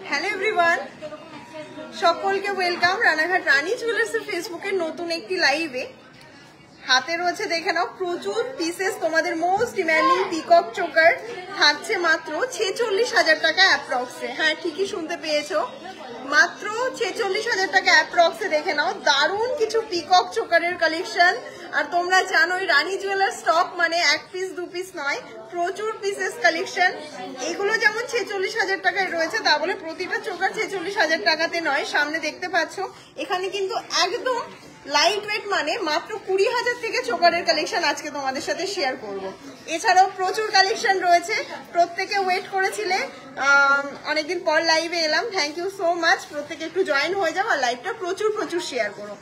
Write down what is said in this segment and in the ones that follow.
Hello everyone, সকলকে welcome Ranaghat রানী জুয়েলার্সের ফেসবুকের নতুন একটি লাইভে। হাতে রয়েছে দেখে নাও প্রচুর পিসেস, তোমাদের মোস্ট ডিমান্ডিং পিকক চোকার থাকছে মাত্র 46,000 টাকা অ্যাপ্রক্সে। হ্যাঁ, ঠিকই শুনতে পেয়েছো, মাত্র 46,000 টাকা অ্যাপ্রক্সে। দেখে নাও দারুণ কিছু পিকক চোকারের কালেকশন। আর তোমরা জানোই রানী জুয়েলার্স স্টক মানে এক পিস দু পিস নয়, প্রচুর পিসেস কালেকশন। এগুলো যেমন 46,000 টাকায় রয়েছে, তা বলে প্রতিটা চোকার 46,000 টাকাতে নয়। সামনে দেখতে পাচ্ছ এখানে কিন্তু একদম লাইট ওয়েট, মানে মাত্র 20,000 থেকে চোকারের কালেকশন আজকে তোমাদের সাথে শেয়ার করব। এছাড়াও প্রচুর কালেকশন রয়েছে, প্রত্যেকে ওয়েট করেছিলে, অনেকদিন পর লাইভে এলাম। থ্যাংক ইউ সো মাচ, প্রত্যেকে একটু জয়েন হয়ে যাও আর লাইভটা প্রচুর প্রচুর শেয়ার করো।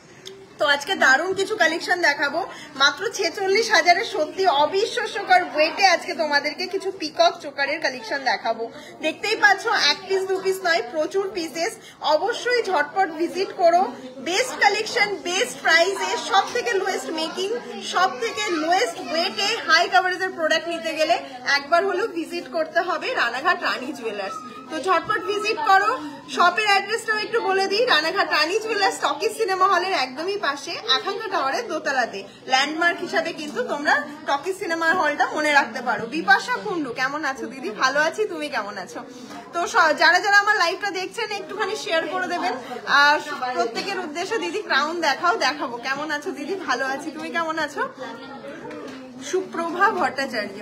তো আজকে দারুণ কিছু কালেকশন দেখাবো মাত্র 46,000-এ, সত্যি অবিশ্বাস্যকর ওয়েটে আজকে তোমাদেরকে কিছু পিকক চোকারের কালেকশন দেখাবো। দেখতেই পাচ্ছ এক পিস দু পিস নয়, প্রচুর পিসেস। অবশ্যই ঝটপট ভিজিট করো। বেস্ট কালেকশন, বেস্ট প্রাইসে, সব থেকে লোয়েস্ট মেকিং, সব থেকে লোয়েস্ট ওয়েটে হাই কাভারেজের প্রোডাক্ট নিতে গেলে একবার হলেও ভিজিট করতে হবে রানাঘাট রানী জুয়েলার্স। তো ঝটপট ভিজিট করো। শপের অ্যাড্রেসটাও একটু বলে দিই, রানাঘাট রানী জুয়েলার্স টকিজ সিনেমা হলের একদমই পাশে, আকাঙ্ক্ষা টাওয়ারের দোতলাতে। ল্যান্ডমার্ক হিসাবে কিন্তু তোমরা টকিজ সিনেমা হলটা মনে রাখতে পারো। বিপাশা কুন্ডু, কেমন আছো দিদি? ভালো আছি, তুমি কেমন আছো? তো যারা যারা আমার লাইভটা দেখছেন একটুখানি শেয়ার করে দেবেন। আর প্রত্যেকের উদ্দেশ্যে দিদি ক্রাউন দেখাবো। কেমন আছো দিদি? ভালো আছি, তুমি কেমন আছো? সুপ্রভা ভট্টাচার্য,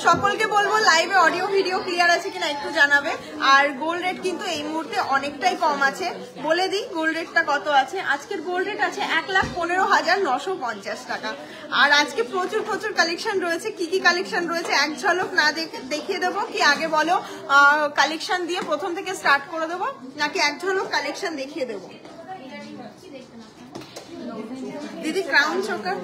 সকলকে বলবো লাইভে অডিও ভিডিও ক্লিয়ার আছে কিনা একটু জানাবে। আর গোল্ড রেট কিন্তু এই মুহূর্তে অনেকটাই কম আছে, বলে দিই গোল্ড রেটটা কত আছে। আজকের গোল্ড রেট আছে 1,15,950 টাকা। আর আজকে প্রচুর প্রচুর কালেকশন রয়েছে। কি কি কালেকশন রয়েছে এক ঝলক না দেখিয়ে দেবো কি আগে বলো? কালেকশন দিয়ে প্রথম থেকে স্টার্ট করে দেবো নাকি এক ঝলক কালেকশন দেখিয়ে দেবো? দিদি ক্রাউন চোকার,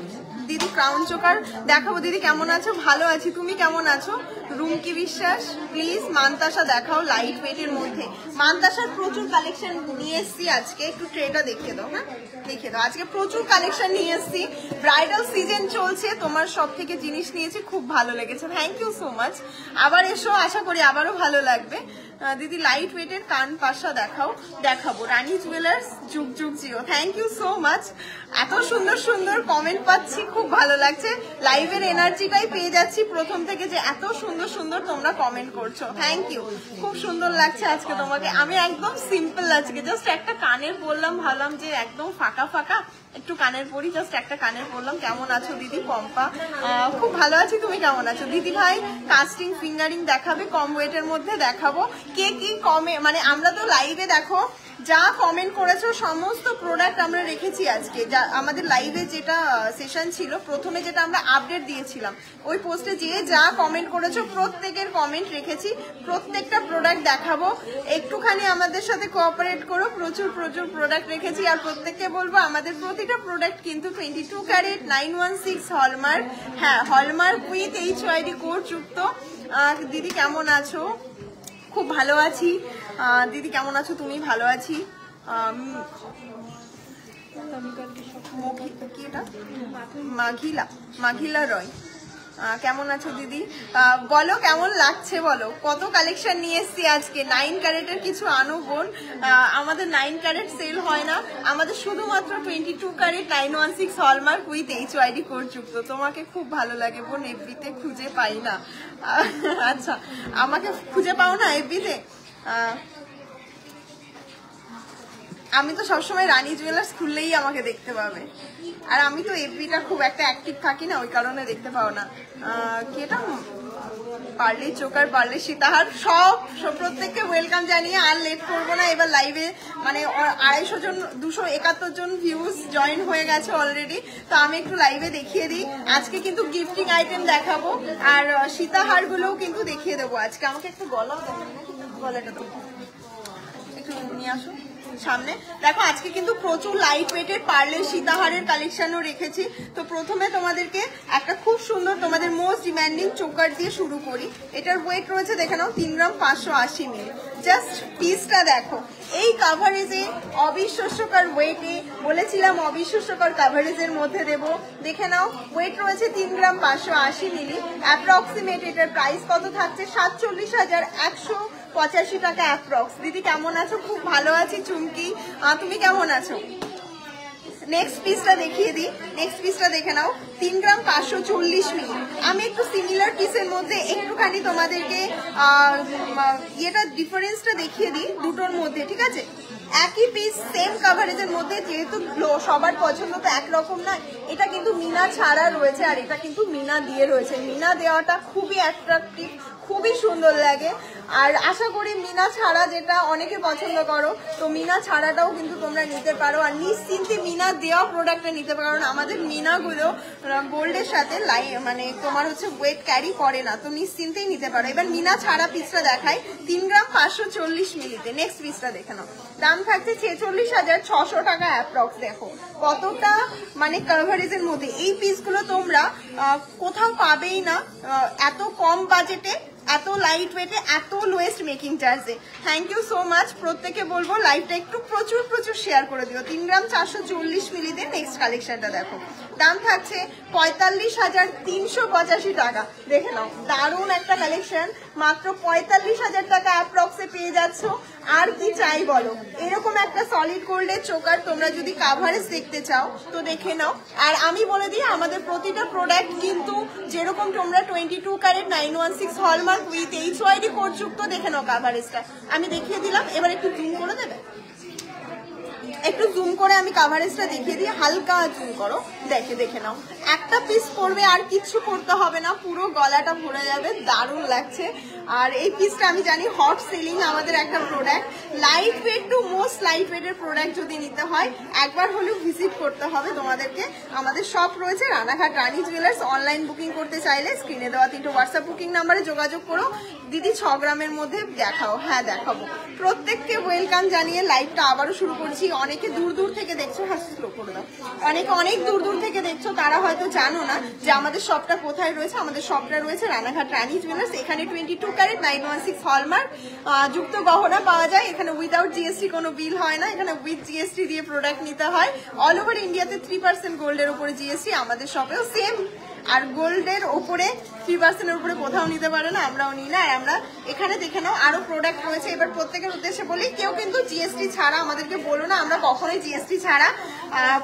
দিদি ক্রাউন চোকার দেখাবো। দিদি কেমন আছো? ভালো আছি, তুমি কেমন আছো? রুমকি বিশ্বাস, প্লিজ মানতাসা দেখাও লাইট ওয়েটের মধ্যে। মানতাসার প্রচুর কালেকশন নিয়ে এসছি আজকে, একটু ট্রেটা দেখিয়ে দাও। হ্যাঁ দেখিয়ে দাও, আজকে প্রচুর কালেকশন নিয়ে এসছি। ব্রাইডাল সিজন চলছে, তোমার সব থেকে জিনিস নিয়েছি, খুব ভালো লেগেছে, থ্যাংক ইউ সো মাচ। আবার এসো, আশা করি আবারও ভালো লাগবে। দিদি লাইট ওয়েটের কান পাশা দেখাবো। রানী জুয়েলার্স যুগ যুগ জিও, থ্যাংক ইউ সো মাচ। এত সুন্দর সুন্দর কমেন্ট পাচ্ছি, খুব ভালো লাগছে। লাইভের এনার্জিটাই পেয়ে যাচ্ছি প্রথম থেকে, যে এত সুন্দর সুন্দর তোমরা কমেন্ট করছো, থ্যাংক ইউ। খুব সুন্দর লাগছে আজকে তোমাকে। আমি একদম সিম্পল আজকে, জাস্ট একটা কানের পরলাম, ভাবলাম যে একদম ফাঁকা ফাঁকা একটু কানের পরি, জাস্ট একটা কানের পরলাম। কেমন আছো দিদি? পম্পা, খুব ভালো আছি, তুমি কেমন আছো? দিদি ভাই কাস্টিং ফিঙ্গারিং দেখাবে, কম ওয়েটের মধ্যে দেখাবো। কে কি কমে, মানে আমরা তো লাইভে দেখো যা কমেন্ট করেছো সমস্ত প্রোডাক্ট আমরা রেখেছি আজকে। যা আমাদের লাইভে যেটা সেশন ছিল, প্রথমে যেটা আমরা আপডেট দিয়েছিলাম, ওই পোস্টে যে যা কমেন্ট করেছো প্রত্যেকের কমেন্ট রেখেছি, প্রত্যেকটা প্রোডাক্ট দেখাবো। একটুখানি আমাদের সাথে কোঅপারেট করো, প্রচুর প্রচুর প্রোডাক্ট রেখেছি। আর প্রত্যেককে বলবো আমাদের প্রতিটা প্রোডাক্ট কিন্তু 22 ক্যারেট 916 হলমার্ক, হ্যাঁ হলমার্ক উইথ HYD কোড যুক্ত। দিদি কেমন আছো? খুব ভালো আছি। দিদি কেমন আছো? তুমি? ভালো আছি। মাঘিলা রয়, কেমন আছো দিদি? বলো কেমন লাগছে, বলো কত কালেকশন নিয়ে এসছি আজকে। 9 ক্যারেটের কিছু আনো বোন, আমাদের 9 ক্যারেট সেল হয় না, আমাদের শুধুমাত্র 22 carat 916 hallmark with HYD code যুক্ত। তোমাকে খুব ভালো লাগে বোন, এফবিতে খুঁজে পাই না। আচ্ছা, আমাকে খুঁজে পাও না এফবিতে? আমি তো সবসময় রানী জুয়েলার্স খুললেই আমাকে দেখতে পাবে। আর আমি তো এফবিটা খুব একটা অ্যাক্টিভ থাকি না, ওই কারণে দেখতে পাও না। কি এটা? পার্লে চোকার, পার্লে সীতাহার, সব প্রত্যেককে ওয়েলকাম জানিয়ে আর লেট করবো না। এবার লাইভে মানে 250 জন 271 জন ভিউজ জয়েন হয়ে গেছে অলরেডি। তো আমি একটু লাইভে দেখিয়ে দিই। আজকে কিন্তু গিফটিং আইটেম দেখাবো, আর সীতাহার গুলোও কিন্তু দেখিয়ে দেবো আজকে। আমাকে একটু গলাও দেখাবো, গলাটা তো একটু নিয়ে আসো সামনে। দেখো আজকে কিন্তু প্রচুর লাইট ওয়েটের পার্লের সীতাহারের কালেকশনও রেখেছি। তো প্রথমে তোমাদেরকে একটা খুব সুন্দর তোমাদের মোস্ট ডিমান্ডিং চোকার দিয়ে শুরু করি। এটার ওয়েট রয়েছে দেখে নাও 3 গ্রাম 580 মিলি। জাস্ট পিসটা দেখো, এই কাভারেজে অবিশ্বাস্যকর ওয়েটে, বলেছিলাম অবিশ্বাস্যকর কাভারেজের মধ্যে দেব। দেখে নাও ওয়েট রয়েছে 3 গ্রাম 580 মিলি। অ্যাপ্রক্সিমেট এটার প্রাইস কত থাকছে? 47,150 85 টাকা অ্যাপ্রক্স। দিদি কেমন আছো? খুব ভালো আছি চুমকি, তুমি কেমন আছো? নেক্সট পিসটা দেখিয়ে দিই, নেক্সট পিসটা দেখে নাও। 3 গ্রাম 540 মিলি। আমি একটু সিমিলার পিসের মধ্যে একটুখানি তোমাদেরকে ইয়েটা ডিফারেন্সটা দেখিয়ে দিই দুটোর মধ্যে, ঠিক আছে? একই পিস সেম কাভারেজের মধ্যে, যেহেতু সবার পছন্দ তো একরকম নয়। এটা কিন্তু মিনা ছাড়া রয়েছে আর এটা কিন্তু মিনা দিয়ে রয়েছে। মিনা দেওয়াটা খুবই অ্যাট্রাকটিভ, খুবই সুন্দর লাগে। আর আশা করি মিনা ছাড়া যেটা অনেকে পছন্দ করো, তো মিনা ছাড়াটাও কিন্তু তোমরা নিতে পারো। আর নিশ্চিন্তে মিনা দেওয়া প্রোডাক্টটা নিতে পারো, কারণ আমাদের মিনাগুলো গোল্ডের সাথে মানে তোমার হচ্ছে ওয়েট ক্যারি করে না, তো নিশ্চিন্তেই নিতে পারো। এবার মিনা ছাড়া পিসটা দেখাই 3 গ্রাম 540 মিলিতে। নেক্সট পিসটা দেখে নাও, দাম থাকছে 46,600 টাকা অ্যাপ্রক্স। দেখো কতটা মানে কাভারেজের মধ্যে এই পিসগুলো তোমরা কোথাও পাবেই না, এত কম বাজেটে, এত লাইট ওয়েটে, এত লোয়েস্ট মেকিং চার্জে। Thank you so much. প্রত্যেকে বলবো লাইভটা একটু প্রচুর প্রচুর শেয়ার করে দিও। 3 গ্রাম 440 মিলিতে নেক্সট কালেকশনটা দেখো, দাম থাকছে 45,385 টাকা। দেখে নাও, দারুণ একটা কালেকশন, মাত্র 45,000 টাকা অ্যাপ্রক্সে পেয়ে যাচ্ছ। আর কি চাই বলো? এরকম একটা সলিড গোল্ডের চোকার তোমরা যদি কাভারেজ দেখতে চাও তো দেখে নাও। আর আমি বলে দিই, আমাদের প্রতিটা প্রোডাক্ট কিন্তু যেরকম তোমরা 22 carat 916 hallmark with HYD code যুক্ত, দেখে নাও কাভারেজটা আমি দেখিয়ে দিলাম। এবার একটু জুম করে দেবে, একটু জুম করে আমি কাভারেজটা দেখিয়ে দিই, হালকা জুম করো, দেখে নাও। একটা পিস পরবে আর কিচ্ছু করতে হবে না, পুরো গলাটা ভরে যাবে, দারুণ লাগছে। আর এই পিসটা আমি জানি হট সেলিং আমাদের একটা product. Light weight to most light ওয়েটের প্রোডাক্ট যদি নিতে হয় একবার হলেও ভিজিট করতে হবে তোমাদেরকে। আমাদের শপ রয়েছে রানাঘাট রানী জুয়েলার্স। অনলাইন বুকিং করতে চাইলে স্ক্রিনে দেওয়া 3টে হোয়াটসঅ্যাপ বুকিং নাম্বারে যোগাযোগ করো। দিদি 6 গ্রামের মধ্যে দেখাও। হ্যাঁ দেখাবো। প্রত্যেককে ওয়েলকাম জানিয়ে লাইভটা আবারও শুরু করছি। অনেকে দূর দূর থেকে দেখছো, হাসি স্লো করে দাও। অনেকে অনেক দূর দূর থেকে দেখছো, তারা হয়তো জানো না যে আমাদের শপটা কোথায় রয়েছে। আমাদের শপটা রয়েছে রানাঘাট রানী জুয়েলার্স। এখানে 22 ক্যারেট 916 হলমার্ক যুক্ত গহনা পাওয়া যায়। এখানে উইদাউট জিএসটি কোনো বিল হয় না, এখানে উইথ জিএসটি দিয়ে প্রোডাক্ট নিতে হয়। অল ওভার ইন্ডিয়াতে 3% গোল্ডের উপরে জিএসটি, আমাদের শপেও সেম। আর গোল্ডের ওপরে 3%-এর উপরে কোথাও নিতে পারে না, আমরাও নিই না। আর আমরা এখানে দেখে নাও আরো প্রোডাক্ট রয়েছে। এবার প্রত্যেকের উদ্দেশ্যে বলি, কেউ কিন্তু জিএসটি ছাড়া আমাদেরকে বলো না, আমরা কখনোই জিএসটি ছাড়া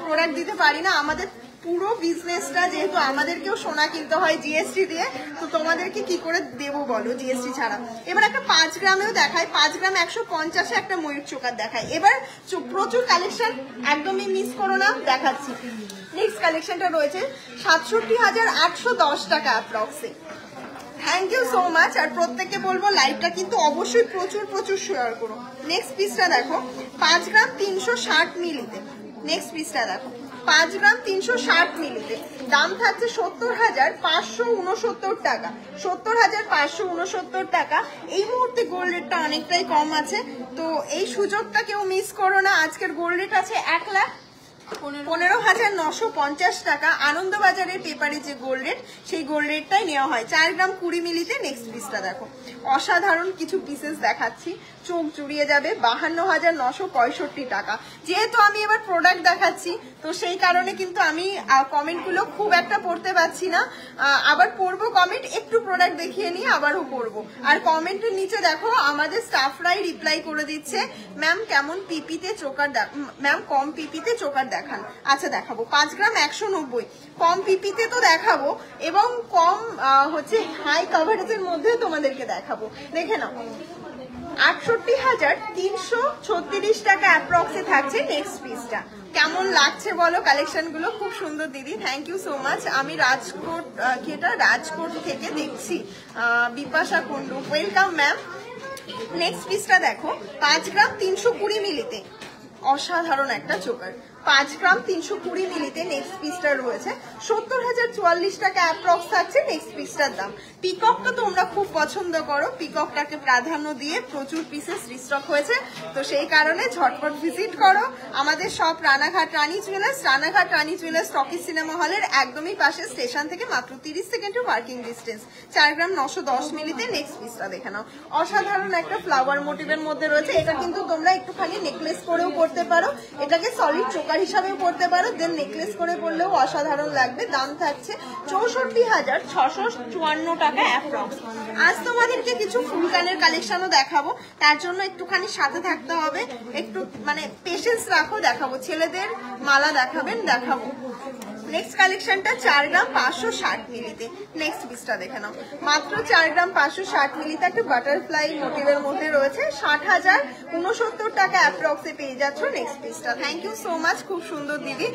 প্রোডাক্ট দিতে পারি না। আমাদের পুরো বিজনেসটা যেহেতু আমাদেরকেও সোনা কিনতে হয় জিএসটি দিয়ে, তো তোমাদেরকে কি করে দেবো বলো জিএসটি ছাড়া। এবার একটা 5 গ্রামেও দেখায়, 5 গ্রাম 150-এ একটা ময়ূর চোকার দেখায়। এবার প্রচুর কালেকশন, একদমই মিস করো না, দেখাচ্ছি। নেক্সট কালেকশনটা রয়েছে 67,810 টাকা অ্যাপ্রক্সে। Thank you so much. আর প্রত্যেককে বলবো লাইভটা কিন্তু অবশ্যই প্রচুর প্রচুর শেয়ার করো। নেক্সট পিসটা দেখো 5 গ্রাম 360 মিলিতে। নেক্সট পিসটা দেখো 5 গ্রাম 360 মিলিতে, দাম থাকছে 70,569 টাকা। 70,569 টাকা। এই মুহূর্তে গোল্ড রেটটা অনেকটাই কম আছে, তো এই সুযোগটা কেউ মিস করো না। আজকের গোল্ড রেট আছে 1,15,950 টাকা। আনন্দবাজারের পেপারে যে গোল্ড রেট, সেই গোল্ড রেটটাই নেওয়া হয়। 4 গ্রাম 20 মিলিতে। নেক্সট পিসটা দেখো, অসাধারণ কিছু পিসেস দেখাচ্ছি, চোখ জুড়িয়ে যাবে। 52,965 টাকা। যেহেতু আমি এবার প্রোডাক্ট দেখাচ্ছি, তো সেই কারণে কিন্তু আমি কমেন্টগুলো খুব একটা পড়তে পারছি না। আবার পড়বো কমেন্ট, একটু প্রোডাক্ট দেখিয়ে নিয়ে আবারও পড়বো। আর কমেন্টের নিচে দেখো আমাদের স্টাফরাই রিপ্লাই করে দিচ্ছে, ম্যাম কেমন পিপিতে চোকার, ম্যাম কম পিপিতে চোকার দেখান। আচ্ছা দেখাবো। 5 গ্রাম 190, কম পিপিতে তো দেখাবো এবং কম হচ্ছে হাই কাভারেজের মধ্যে তোমাদেরকে দেখাবো। দেখে নাও 68,336 টাকা অ্যাপ্রক্সে থাকছে নেক্সট পিসটা। কেমন লাগছে বলো কালেকশন গুলো? খুব সুন্দর দিদি, থ্যাংক ইউ সো মাচ। আমি রাজকোট থেকে দেখছি, Bipasha Kundu, welcome ma'am. Next পিসটা দেখো 5 গ্রাম 320 মিলিতে, অসাধারণ একটা চোকার। 5 গ্রাম 320 মিলিতে নেক্সট পিসটা রয়েছে। 70,044 টাকা অ্যাপ্রক্স থাকছে নেক্সট পিসটার দাম। পিককটা তোমরা খুব পছন্দ করো, পিককটাকে প্রাধান্য দিয়ে প্রচুর পিসেস রিস্টক হয়েছে, তো সেই কারণে ঝটপট ভিজিট করো আমাদের শপ রানাঘাট রানী জুয়েলার্স। রানাঘাট রানী জুয়েলার্স টকি সিনেমা হলের একদমই পাশে, স্টেশন থেকে মাত্র 30 সেকেন্ডের ওয়ার্কিং ডিস্টেন্স। 4 গ্রাম 910 মিলিতে নেক্সট পিসটা দেখে নাও। অসাধারণ একটা ফ্লাওয়ার মোটিভের মধ্যে রয়েছে। এটা কিন্তু তোমরা একটুখানি নেকলেস করেও করতে পারো, এটাকে সলিড চোকার চোকার হিসাবেও পরতে পারো, দেন নেকলেস করে পরলেও অসাধারণ লাগবে। দাম থাকছে 64,654 টাকা অ্যাপ্রক্স। আজ তোমাদেরকে কিছু ফুলকানের কালেকশনও দেখাবো, তার জন্য একটুখানি সাথে থাকতে হবে, একটু মানে পেশেন্স রাখো, দেখাবো। ছেলেদের মালা দেখাবেন, দেখাবো। নেক্সট কালেকশনটা 4 গ্রাম 560 মিলিতে। নেক্সট পিসটা দেখে নাও, মাত্র 4 গ্রাম 560 মিলিতে একটা বাটারফ্লাই মোটিভের মধ্যে রয়েছে, 60,069 টাকা অ্যাপ্রক্সে পেয়ে যাচ্ছ নেক্সট পিসটা। থ্যাংক ইউ সো মাচ, খুব সুন্দর দিদি।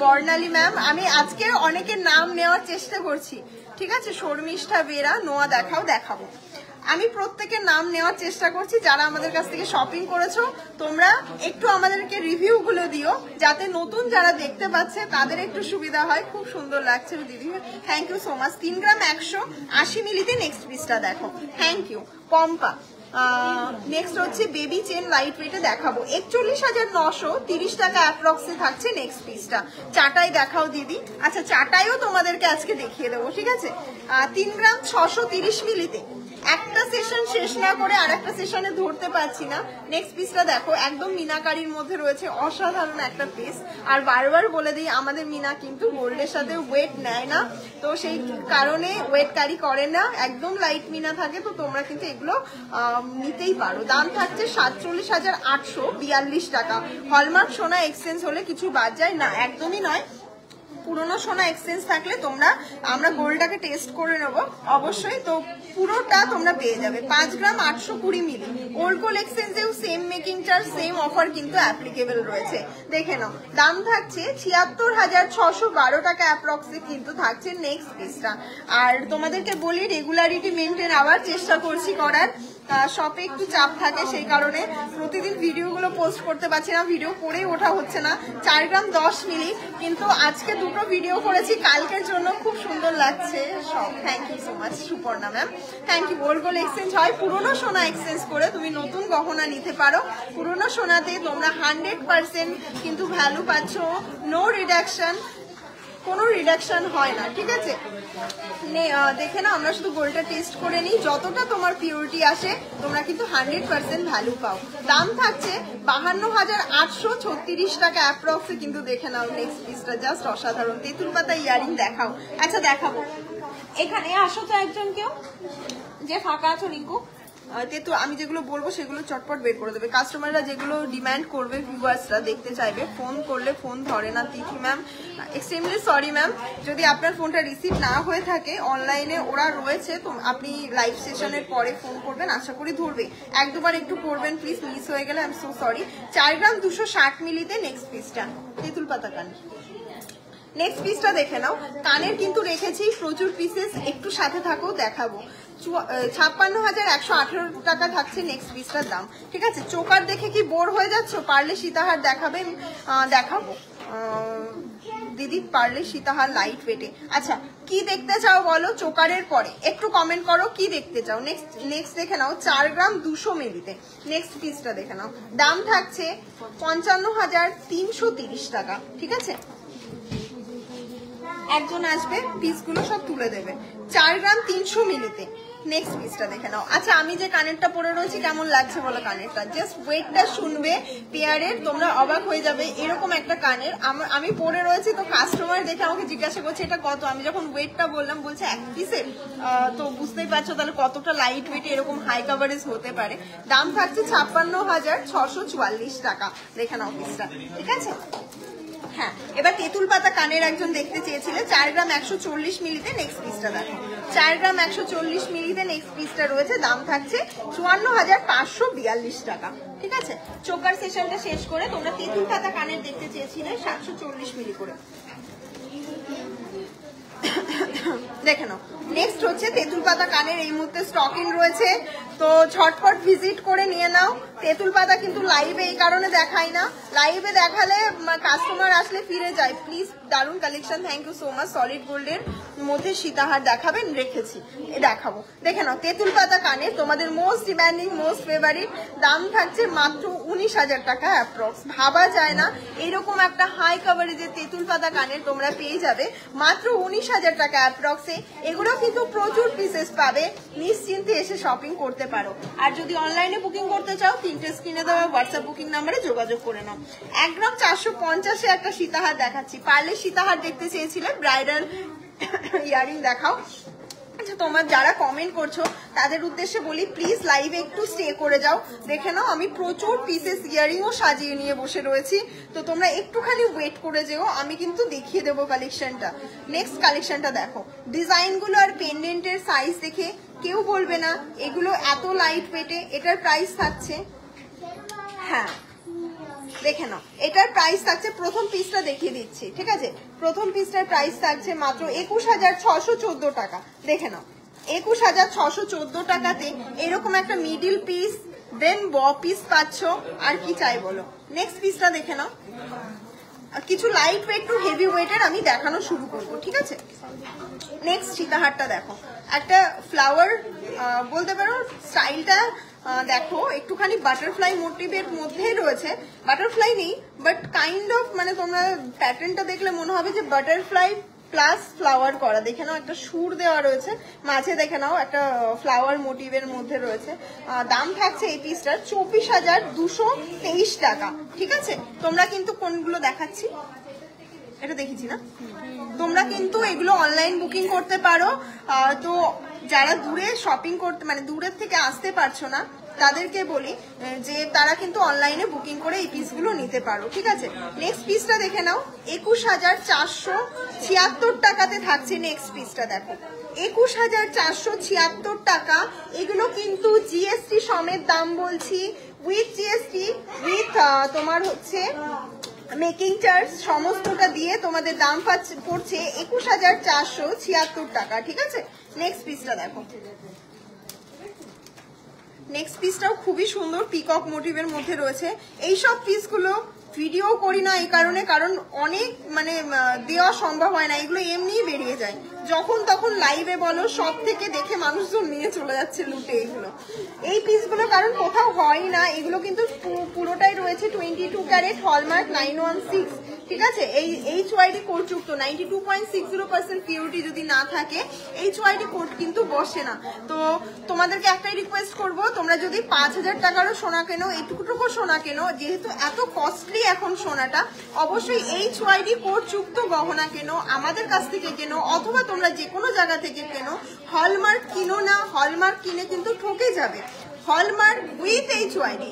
বর্ণালী ম্যাম, আমি আজকে অনেকের নাম নেওয়ার চেষ্টা করছি, ঠিক আছে? শর্মিষ্ঠা বেরা, নোয়া দেখাবো। আমি প্রত্যেকের নাম নেওয়ার চেষ্টা করছি। যারা আমাদের কাছ থেকে শপিং করেছো তোমরা একটু আমাদেরকে রিভিউ গুলো দিও, যাতে নতুন যারা দেখতে পাচ্ছে তাদের একটু সুবিধা হয়। খুব সুন্দর লাগছে দিদি, thank you so much. 3 gram 180 মিলিতে নেক্সট পিসটা দেখো, থ্যাংক ইউ। পম্পা, নেক্সট হচ্ছে বেবি চেন লাইট ওয়েটে দেখাবো, 41,930 টাকা অ্যাপ্রক্সে থাকছে নেক্সট পিসটা। চাটাই দেখাও দিদি। আচ্ছা, চাটাইও তোমাদেরকে আজকে দেখিয়ে দেবো, ঠিক আছে? 3 গ্রাম 630 মিলিতে। একটা সেশন শেষ না করে আর একটা সেশনে ধরতে পারছি না। নেক্সট পিসটা দেখো, একদম মিনাকারির মধ্যে রয়েছে, অসাধারণ একটা পিস। আর বারবার বলে দিই, আমাদের মিনা কিন্তু গোল্ডের সাথে ওয়েট নেয় না, তো সেই কারণে ওয়েট ক্যারি করে না, একদম লাইট মিনা থাকে। তো তোমরা কিন্তু এগুলো নিতেই পারো। দাম থাকছে 47,842 টাকা। হলমার্ক সোনা এক্সচেঞ্জ হলে কিছু বাদ যায় না, একদমই নয়। পুরনো সোনা এক্সচেঞ্জ থাকলে আমরা গোল্ডটাকে টেস্ট করে নেবো অবশ্যই, তো পুরোটা তোমরা পেয়ে যাবে। 5 গ্রাম 820 মিলি। ওল্ড গোল্ড এক্সচেঞ্জেও same making charge, same offer কিন্তু অ্যাপ্লিকেবল রয়েছে, দেখে নাও। দাম থাকছে 76,612 টাকা অ্যাপ্রক্সে কিন্তু থাকছে নেক্সট পিসটা। আর তোমাদেরকে বলি, রেগুলারিটি মেনটেন আবার চেষ্টা করছি করার। শপে একটু চাপ থাকে, সেই কারণে প্রতিদিন ভিডিওগুলো পোস্ট করতে পারছি না, ভিডিও করেই ওঠা হচ্ছে না। 4 গ্রাম 10 মিলি, কিন্তু আজকে দুটো ভিডিও করেছি কালকের জন্য, খুব সুন্দর লাগছে সব। Thank you so much Suparna ma'am, thank you. Old gold exchange হয়, পুরোনো সোনা এক্সচেঞ্জ করে তুমি নতুন গহনা নিতে পারো। পুরোনো সোনাতে তোমরা 100% কিন্তু ভ্যালু পাচ্ছ, নো রিডাকশন, কোনো রিডাকশন হয় না, ঠিক আছে? দেখে না, আমরা শুধু গোল্ডটা টেস্ট করে নিই, যতটা তোমার পিওরিটি আসে তোমরা কিন্তু 100% ভ্যালু পাও। দাম থাকছে 52,836 টাকা অ্যাপ্রক্সে কিন্তু, দেখে নাও নেক্সট পিসটা, জাস্ট অসাধারণ। তেঁতুল পাতা ইয়ারিং দেখাও। আচ্ছা, দেখাবো। এখানে আসো তো একজন, কেউ যে ফাঁকা আছো, রিঙ্কু। তেতু আমি যেগুলো বলবো সেগুলো চটপট বের করে দেবে। কাস্টমাররা যেগুলো ডিমান্ড করবে, ভিউয়ার্সরা দেখতে চাইবে, ফোন করলে ফোন ধরে না। তিথি ম্যাম, এক্সট্রিমলি সরি ম্যাম, যদি আপনার ফোনটা রিসিভ না হয়ে থাকে, অনলাইনে ওরা রয়েছে, তো আপনি লাইভ সেশনের পরে ফোন করবেন, আশা করি ধরবে। এক দুবার একটু করবেন প্লিজ, মিস হয়ে গেলে I am so sorry. 4 gram 260 মিলিতে নেক্সট পিসটা, তেঁতুল পাতা কান। নেক্সট পিসটা দেখে নাও, কানের কিন্তু রেখেছি প্রচুর পিসেস, একটু সাথে থাকো, দেখাবো। 56,118 টাকা থাকছে নেক্সট পিসটার দাম, ঠিক আছে? চোকার দেখে কি বোর হয়ে যাচ্ছ? পারলে সীতাহার দেখাবেন, দেখাবো দিদি, পারলে সীতাহার লাইট ওয়েটে। আচ্ছা, কি দেখতে চাও বলো চোকারের পরে, একটু কমেন্ট করো কি দেখতে চাও। নেক্সট দেখে নাও, 4 গ্রাম 200 মিলিতে নেক্সট পিসটা দেখে নাও। দাম থাকছে 55,330 টাকা, ঠিক আছে? একজন আসবে, পিসগুলো সব তুলে দেবে। 4 গ্রাম 300 মিলিতে নেক্সট পিসটা দেখে নাও। আচ্ছা, আমি যে কানেরটা পরে রয়েছি কেমন লাগছে বলো কানেরটা? জাস্ট ওয়েটটা শুনবে পেয়ারের, তোমরা অবাক হয়ে যাবে। এরকম একটা কানের আমি পরে রয়েছি, তো কাস্টমার দেখে আমাকে জিজ্ঞাসা করছে এটা কত। আমি যখন ওয়েটটা বললাম, বলছে 1 পিসের, তো বুঝতেই পারছো তাহলে কতটা লাইট ওয়েট, এরকম হাই কাভারেজ হতে পারে। দাম থাকছে 56,644 টাকা, দেখে নাও পিসটা, ঠিক আছে? হ্যাঁ, এবার তেঁতুল পাতা কানের একজন দেখতে চেয়েছিলে। 4 গ্রাম 140 মিলিতে নেক্সট পিসটা দেখো। 4 গ্রাম 140 মিলিতে নেক্সট পিসটা রয়েছে, দাম থাকছে 54,542 টাকা, ঠিক আছে? চোকার সেশনটা শেষ করে তোমরা তেঁতুল পাতা কানের দেখতে চেয়েছিলে 740 মিলি করে, দেখে নাও। নেক্সট হচ্ছে তেঁতুল পাতা কানের, এই মুহূর্তে স্টক ইন রয়েছে, তো ঝটপট ভিজিট করে নিয়ে নাও। তেঁতুল পাতা কিন্তু লাইভে এই কারণে দেখাই না, লাইভে দেখালে কাস্টমার আসলে ফিরে যায়। প্লিজ, দারুণ collection, thank you so much. Solid গোল্ডের মধ্যে সীতাহার দেখাবেন, রেখেছি, দেখাবো। দেখে নাও তেঁতুল পাতা কানের, তোমাদের মোস্ট ডিমান্ডিং, মোস্ট ফেভারিট। দাম থাকছে মাত্র 19,000 টাকা অ্যাপ্রক্স। ভাবা যায় না এরকম একটা হাই কাভারেজের তেঁতুল পাতা কানের তোমরা পেয়ে যাবে মাত্র 19,000 টাকা অ্যাপ্রক্সে। এগুলো কিন্তু প্রচুর পিসেস পাবে, নিশ্চিন্তে এসে শপিং করতে পারো। আর যদি অনলাইনে বুকিং করতে চাও তিনটে স্ক্রিনে দেওয়া হোয়াটসঅ্যাপ বুকিং নাম্বারে যোগাযোগ করে নাও। 1 গ্রাম 450 একটা সীতাহার দেখাচ্ছি। পারলে সীতাহার দেখতে চেয়েছিলে, ব্রাইডাল ইয়ারিং দেখাও। আচ্ছা, তোমার যারা কমেন্ট করছো তাদের উদ্দেশ্যে বলি, প্লিজ লাইভে একটু স্টে করে যাও। দেখে নাও আমি প্রচুর পিসেস ইয়ারিংও সাজিয়ে নিয়ে বসে রয়েছি, তো তোমরা একটুখানি ওয়েট করে যেও, আমি কিন্তু দেখিয়ে দেবো কালেকশনটা। নেক্সট কালেকশনটা দেখো, ডিজাইনগুলো আর পেন্ডেন্টের সাইজ দেখে কেউ বলবে না এগুলো এত লাইট ওয়েটে। এটার প্রাইস থাকছে, হ্যাঁ দেখে নাও, এটার প্রাইস থাকছে, প্রথম পিসটা দেখিয়ে দিচ্ছি, ঠিক আছে? প্রথম পিসটার প্রাইস থাকছে মাত্র 21,614 টাকা। দেখে নাও 21,614 টাকাতে এরকম একটা মিডিল পিস, দেন ব পিস পাচ্ছ, আর কি চাই বলো। নেক্সট পিসটা দেখে নাও, কিছু লাইট ওয়েট টু হেভি ওয়েটের আমি দেখানো শুরু করবো, ঠিক আছে? নেক্সট সীতাহারটা দেখো, একটা ফ্লাওয়ার বলতে পারো, স্টাইলটা দেখো একটুখানি বাটারফ্লাই মোটিভের মধ্যেই রয়েছে। বাটারফ্লাই নেই, বাট কাইন্ড অফ, মানে তোমরা প্যাটার্নটা দেখলে মনে হবে যে বাটারফ্লাই প্লাস ফ্লাওয়ার করা। দেখে নাও একটা সুর দেওয়া রয়েছে মাঝে, দেখে নাও একটা ফ্লাওয়ার মোটিভের মধ্যে রয়েছে। দাম থাকছে এই পিসটার 24,223 টাকা, ঠিক আছে? তোমরা কিন্তু কোনগুলো দেখাচ্ছি, এটা দেখেছি না, তোমরা কিন্তু এগুলো অনলাইন বুকিং করতে পারো। তো যারা দূরে শপিং করতে, মানে দূরের থেকে আসতে পারছো না, তাদেরকে বলি যে তারা কিন্তু অনলাইনে বুকিং করে এই পিসগুলো নিতে পারো, ঠিক আছে? নেক্সট পিসটা দেখে নাও, 21,476 টাকাতে থাকছে। নেক্সট পিসটা দেখো, 21,476 টাকা। এগুলো কিন্তু জিএসটি সমেত দাম বলছি, উইথ জিএসটি, উইথ তোমার হচ্ছে মেকিং চার্জ, সমস্তটা দিয়ে তোমাদের দাম পড়ছে 21,476 টাকা, ঠিক আছে? নেক্সট পিসটা দেখো, নেক্সট পিসটাও খুবই সুন্দর, পিকক মোটিভের মধ্যে রয়েছে। এইসব পিসগুলো ভিডিও করি না এই কারণে, কারণ অনেক মানে দেওয়া সম্ভব হয় না, এগুলো এমনিই বেরিয়ে যায়, যখন তখন লাইভে বলো সব থেকে দেখে মানুষজন নিয়ে চলে যাচ্ছে লুটে এইগুলো, এই পিসগুলো, কারণ কোথাও হয় না। এগুলো কিন্তু পুরোটাই রয়েছে 22 ক্যারেট হলমার্ক 916, ঠিক আছে? এই HYD কোড যুক্ত, 92.60% পিউরিটি যদি না থাকে HYD কোড কিন্তু বসে না। তো তোমাদেরকে একটাই রিকোয়েস্ট করব, তোমরা যদি 5,000 টাকারও সোনা কেনো, এইটুকুটুকু সোনা কেনো, যেহেতু এত কস্টলি এখন সোনাটা, অবশ্যই HYD কোড যুক্ত গহনা কেনো, আমাদের কাছ থেকে কেনো, অথবা তোমরা যে কোনো জায়গা থেকে কেনো। হলমার্ক কিনো না, হলমার্ক কিনে কিন্তু ঠকে যাবে। হলমার্ক উইথ HYD,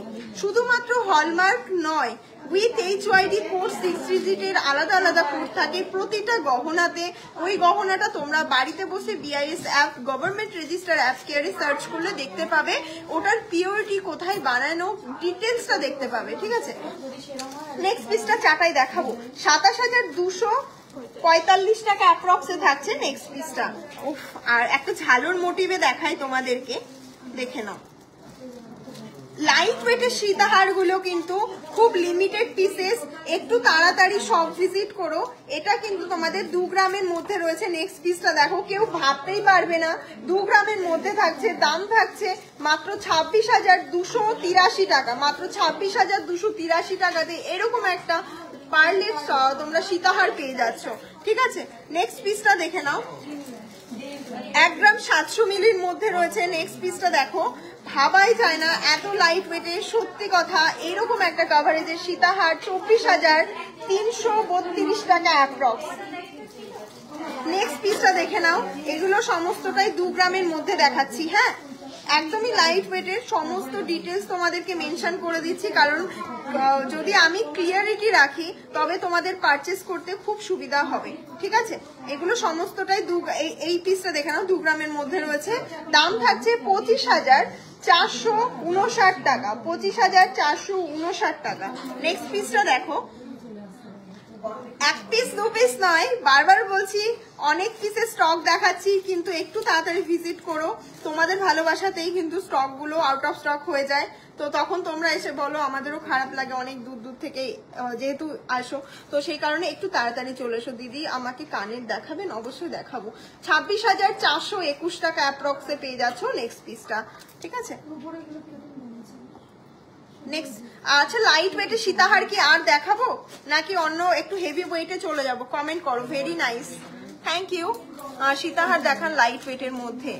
শুধুমাত্র হলমার্ক নয়, উইথ HYD কোড 6 ডিজিটের আলাদা আলাদা কোড থাকে প্রতিটা গহনাতে। ওই গহনাটা তোমরা বাড়িতে বসে BIS app, government register app কেয়ারে সার্চ করলে দেখতে পাবে, ওটার পিওরিটি কোথায় বানানো, ডিটেলসটা দেখতে পাবে, ঠিক আছে? নেক্সট পিসটা চাটাই দেখাবো, 27,245 টাকা অ্যাপ্রক্সে থাকছে নেক্সট পিসটা। উফ, আর একটা ঝালর মোটিভে দেখাই তোমাদেরকে, দেখে নাও। লাইট ওয়েটের সীতাহার গুলো কিন্তু খুব লিমিটেড পিসেস, একটু তাড়াতাড়ি সব ভিজিট করো। এটা কিন্তু তোমাদের 2 গ্রামের মধ্যে রয়েছে। নেক্সট পিসটা দেখো, কেউ ভাবতেই পারবে না 2 গ্রামের মধ্যে থাকছে। দাম থাকছে মাত্র 26,283 টাকা, মাত্র 26,283 টাকাতে এরকম একটা পার্লের তোমরা সীতাহার পেয়ে যাচ্ছ, ঠিক আছে? নেক্সট পিসটা দেখে নাও, 1 গ্রাম 700 মিলির মধ্যে রয়েছে। নেক্সট পিসটা দেখো, ভাবাই যায় না এত লাইট ওয়েটের, সত্যি কথা, এরকম একটা কভারেজের সীতাহার 24,332 টাকা অ্যাপ্রক্স। নেক্সট পিসটা দেখে নাও, এগুলো সমস্তটাই 2 গ্রামের মধ্যে দেখাচ্ছি, হ্যাঁ একদমই লাইট ওয়েটের, সমস্ত ডিটেলস তোমাদেরকে মেনশন করে দিচ্ছি, কারণ যদি আমি ক্লিয়ারিটি রাখি তবে তোমাদের পারচেস করতে খুব সুবিধা হবে, ঠিক আছে? এগুলো সমস্তটাই এই পিসটা দেখে নাও 2 গ্রামের মধ্যে রয়েছে। দাম থাকছে 25,459 টাকা, 25,459 টাকা। নেক্সট পিসটা দেখো, 1 পিস 2 পিস নয়, বারবার বলছি অনেক পিসের স্টক দেখাচ্ছি, কিন্তু একটু তাড়াতাড়ি ভিজিট করো, তোমাদের ভালোবাসাতেই কিন্তু স্টক গুলো আউট অফ স্টক হয়ে যায়। তো তখন তোমরা এসে বলো, আমাদেরও খারাপ লাগে, অনেক দূর দূর থেকে যেহেতু আসো, তো সেই কারণে একটু তাড়াতাড়ি চলে এসো। দিদি আমাকে কানের দেখাবেন? অবশ্যই দেখাবো। 26,421 টাকা অ্যাপ্রক্সে পেয়ে যাচ্ছ নেক্সট পিসটা, ঠিক আছে? নেক্সট, আচ্ছা লাইট ওয়েটের সীতাহার কি আর দেখাবো, নাকি অন্য একটু হেভি ওয়েটে চলে যাব? কমেন্ট করো। Very nice, thank you. সীতাহার দেখান লাইট ওয়েটের মধ্যে,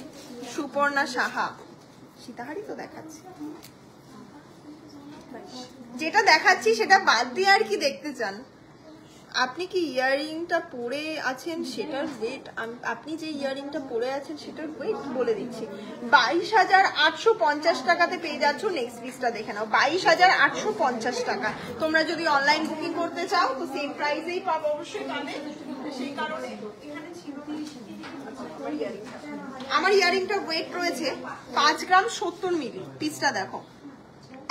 সুপর্ণা সাহা। সীতাহারই তো দেখাচ্ছি, যেটা দেখাচ্ছি সেটা বাদ দিয়ে আর কি দেখতে চান? আপনি কি ইয়াররিংটা পরে আছেন সেটার ওয়েট, আপনি যে ইয়াররিংটা পরে আছেন সেটার ওয়েট বলে দিচ্ছি। 22,850 টাকাতে পেয়ে যাচ্ছ। নেক্সট পিসটা দেখে নাও, 22,850 টাকা। তোমরা যদি অনলাইন বুকিং করতে চাও তো সেম প্রাইসেই পাবো, অবশ্যই পাবে। সেই কারণে এখানে ছিল আমার ইয়াররিংটা ওয়েট রয়েছে 5 গ্রাম 70 মিলি। পিসটা দেখো,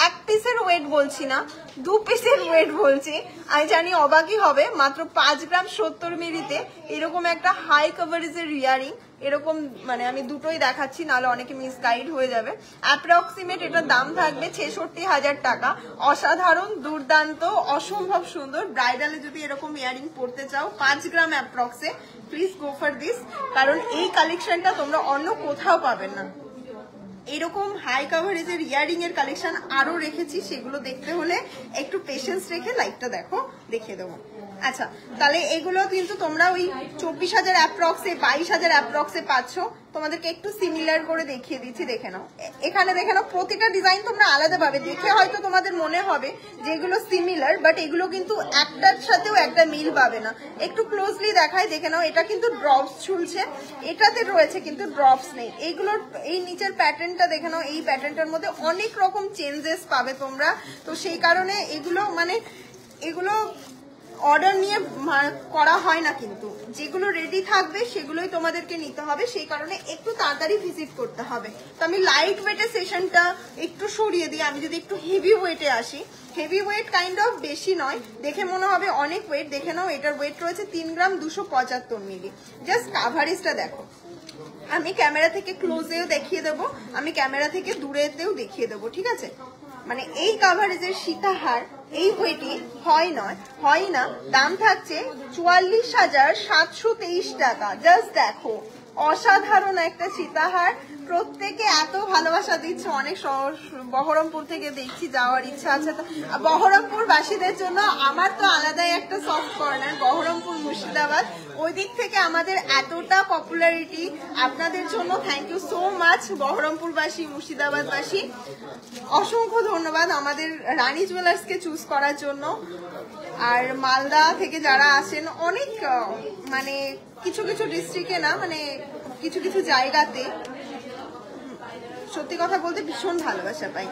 এক পিসের ওয়েট বলছি না, 2 পিসের ওয়েট বলছি। আমি জানি অবাকই হবে, মাত্র 5 গ্রাম 70 মিলিতে এরকম একটা হাই কভারেজের ইয়ারিং। এরকম মানে আমি দুটোই দেখাচ্ছি, নাহলে অনেকে মিসগাইড হয়ে যাবে। অ্যাপ্রক্সিমেট এটার দাম থাকবে 66,000 টাকা। অসাধারণ, দুর্দান্ত, অসম্ভব সুন্দর। ব্রাইডালে যদি এরকম ইয়ারিং পরতে চাও 5 গ্রাম অ্যাপ্রক্সে, প্লিজ গো ফর দিস, কারণ এই কালেকশনটা তোমরা অন্য কোথাও পাবে না। এরকম হাই কভারেজের ইয়ারিং এর কালেকশন আরো রেখেছি, সেগুলো দেখতে হলে একটু পেশেন্স রেখে লাইভটা দেখো, দেখিয়ে দেবো। আচ্ছা, তাহলে এগুলো কিন্তু তোমরা ওই 24,000 অ্যাপ্রক্সে, 22,000 অ্যাপ্রক্সে পাচ্ছ। তোমাদেরকে একটু সিমিলার করে দেখিয়ে দিচ্ছি, দেখে নাও। এখানে দেখে নাও, প্রতিটা ডিজাইন তোমরা আলাদা পাবে। দেখে হয়তো তোমাদের মনে হবে যে এগুলো সিমিলার, বাট এগুলো কিন্তু একটার সাথেও একটা মিল পাবে না। একটু ক্লোজলি দেখাই, দেখে নাও। এটা কিন্তু ড্রপস ঝুলছে, এটাতে রয়েছে কিন্তু ড্রপস নেই। এইগুলোর এই নিচের প্যাটার্নটা দেখে নাও, এই প্যাটার্নটার মধ্যে অনেক রকম চেঞ্জেস পাবে তোমরা। তো সেই কারণে এগুলো মানে এগুলো অর্ডার নিয়ে করা হয় না, কিন্তু যেগুলো রেডি থাকবে সেগুলোই তোমাদেরকে নিতে হবে। সেই কারণে একটু তাড়াতাড়ি ভিজিট করতে হবে। তো আমি লাইট ওয়েটের সেশনটা একটু সরিয়ে দিই, আমি যদি একটু হেভি ওয়েটে আসি। হেভি ওয়েট কাইন্ড অফ বেশি নয়, দেখে মনে হবে অনেক ওয়েট। দেখে নাও, এটার ওয়েট রয়েছে 3 গ্রাম 275 মিলি। জাস্ট কাভারেজটা দেখো। আমি ক্যামেরা থেকে ক্লোজেও দেখিয়ে দেবো, আমি ক্যামেরা থেকে দূরেতেও দেখিয়ে দেবো, ঠিক আছে? মানে এই কাভারেজের সীতাহার এই ওয়েটে হয় না। দাম থাকছে 44,723 টাকা। জাস্ট দেখো, অসাধারণ একটা সীতাহার। প্রত্যেকে এত ভালোবাসা দিচ্ছে, অনেক বহরমপুর থেকে দেখছি যাওয়ার ইচ্ছা আছে। বহরমপুর বাসীদের জন্য আমার তো আলাদাই একটা সফট কর্নার, বহরমপুর মুর্শিদাবাদ। ওই দিক থেকে আমাদের এতটা পপুলারিটি, আপনাদের জন্য থ্যাংক ইউ সো মাচ বহরমপুরবাসী, মুর্শিদাবাদবাসী। অসংখ্য ধন্যবাদ আমাদের রানী জুয়েলার্সকে চুজ করার জন্য। আর মালদা থেকে যারা আসেন, অনেক মানে কিছু কিছু ডিস্ট্রিক্টে না, মানে কিছু কিছু জায়গাতে সত্যি কথা বলতে ভীষণ ভালোবাসা পাই।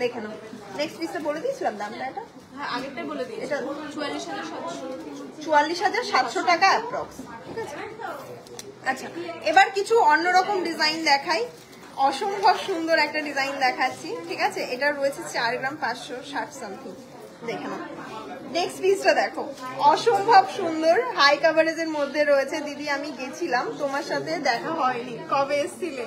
দেখে নাও, নেক্সট পিসটা বলে দিয়েছিলাম দামটা, এটা আগেরটাই বলে দিই, এটা 44,700 টাকা অ্যাপ্রক্স, ঠিক আছে? আচ্ছা, এবার কিছু অন্যরকম ডিজাইন দেখাই। অসম্ভব সুন্দর একটা ডিজাইন দেখাচ্ছি, ঠিক আছে? এটা রয়েছে 4 গ্রাম 560 সামথিং। দেখে নাও, নেক্সট পিসটা দেখো, অসম্ভব সুন্দর হাই কাভারেজের মধ্যে রয়েছে। দিদি আমি গেছিলাম, তোমার সাথে দেখা হয়নি। কবে এসছিলে?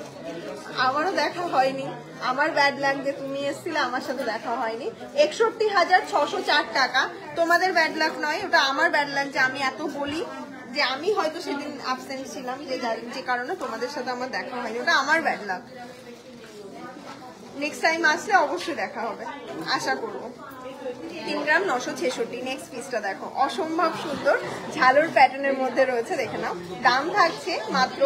আমারও দেখা হয়নি, আমার ব্যাড লাগছে। তুমি এসছিলে, আমার সাথে দেখা হয়নি। 61,604 টাকা। তোমাদের ব্যাড লাগ নয়, ওটা আমার ব্যাড লাগছে। আমি এত বলি যে আমি হয়তো সেদিন অ্যাবসেন্ট ছিলাম, যে কারণে তোমাদের সাথে আমার দেখা হয়নি, ওটা আমার ব্যাড লাগ। নেক্সট টাইম আসলে অবশ্যই দেখা হবে, আশা করবো। 3 গ্রাম 966। নেক্সট পিসটা দেখো, অসম্ভব সুন্দর ঝালর প্যাটার্নের মধ্যে রয়েছে, দেখে নাও। দাম থাকছে মাত্র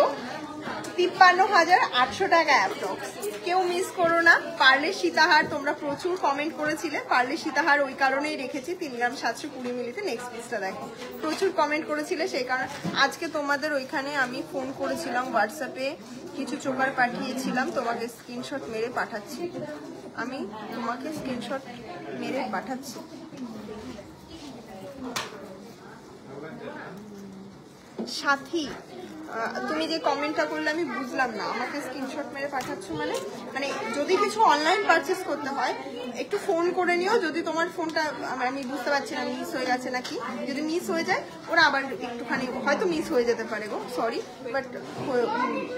53,800 টাকা অ্যাপ্রক্স। কেউ মিস করো না। পার্লের সীতাহার তোমরা প্রচুর কমেন্ট করেছিলে, পার্লের সীতাহার ওই কারণেই রেখেছি 3 গ্রাম 720 মিলিতে। নেক্সট পিসটা দেখো, প্রচুর কমেন্ট করেছিলে, সেই কারণে আজকে তোমাদের ওইখানে আমি ফোন করেছিলাম, হোয়াটসঅ্যাপে কিছু চোকার পাঠিয়েছিলাম, তোমাকে স্ক্রিনশট মেরে পাঠাচ্ছি। আমি তোমাকে স্ক্রিনশট মেরে পাঠাচ্ছি। সাথী, তুমি যে কমেন্টটা করলে আমি বুঝলাম না, আমাকে স্ক্রিনশট মেরে পাঠাচ্ছ মানে মানে যদি কিছু অনলাইন পারচেস করতে হয় একটু ফোন করে নিও। যদি তোমার ফোনটা আমি বুঝতে পারছি না মিস হয়ে গেছে নাকি, যদি মিস হয়ে যায় ওরা আবার একটুখানি হয়তো মিস হয়ে যেতে পারে গো, সরি, বাট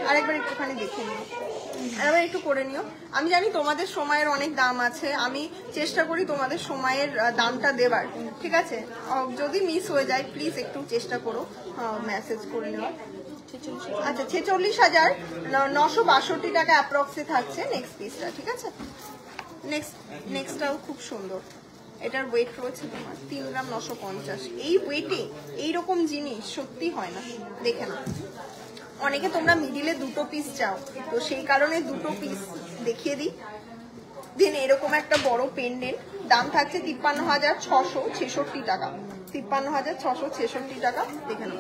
আরেকবার একটুখানি দেখে নিও, আবার একটু করে নিও। আমি জানি তোমাদের সময়ের অনেক দাম আছে, আমি চেষ্টা করি তোমাদের সময়ের দামটা দেবার, ঠিক আছে? যদি মিস হয়ে যায় প্লিজ একটু চেষ্টা করো মেসেজ করে নেওয়ার। আচ্ছা, 46,962 টাকা অ্যাপ্রক্সে থাকছে নেক্সট পিসটা, ঠিক আছে? নেক্সটটাও খুব সুন্দর। এটার ওয়েট রয়েছে তোমার 3 গ্রাম 950। এই ওয়েটে এইরকম জিনিস সত্যি হয় না, দেখে না। অনেকে তোমরা মিডিলে 2 পিস চাও, তো সেই কারণে 2 পিস দেখিয়ে দিই। দেন এরকম একটা বড় পেন্ডেন্ট, দাম থাকছে 53,666 টাকা। 53,666 টাকা। দেখে নাও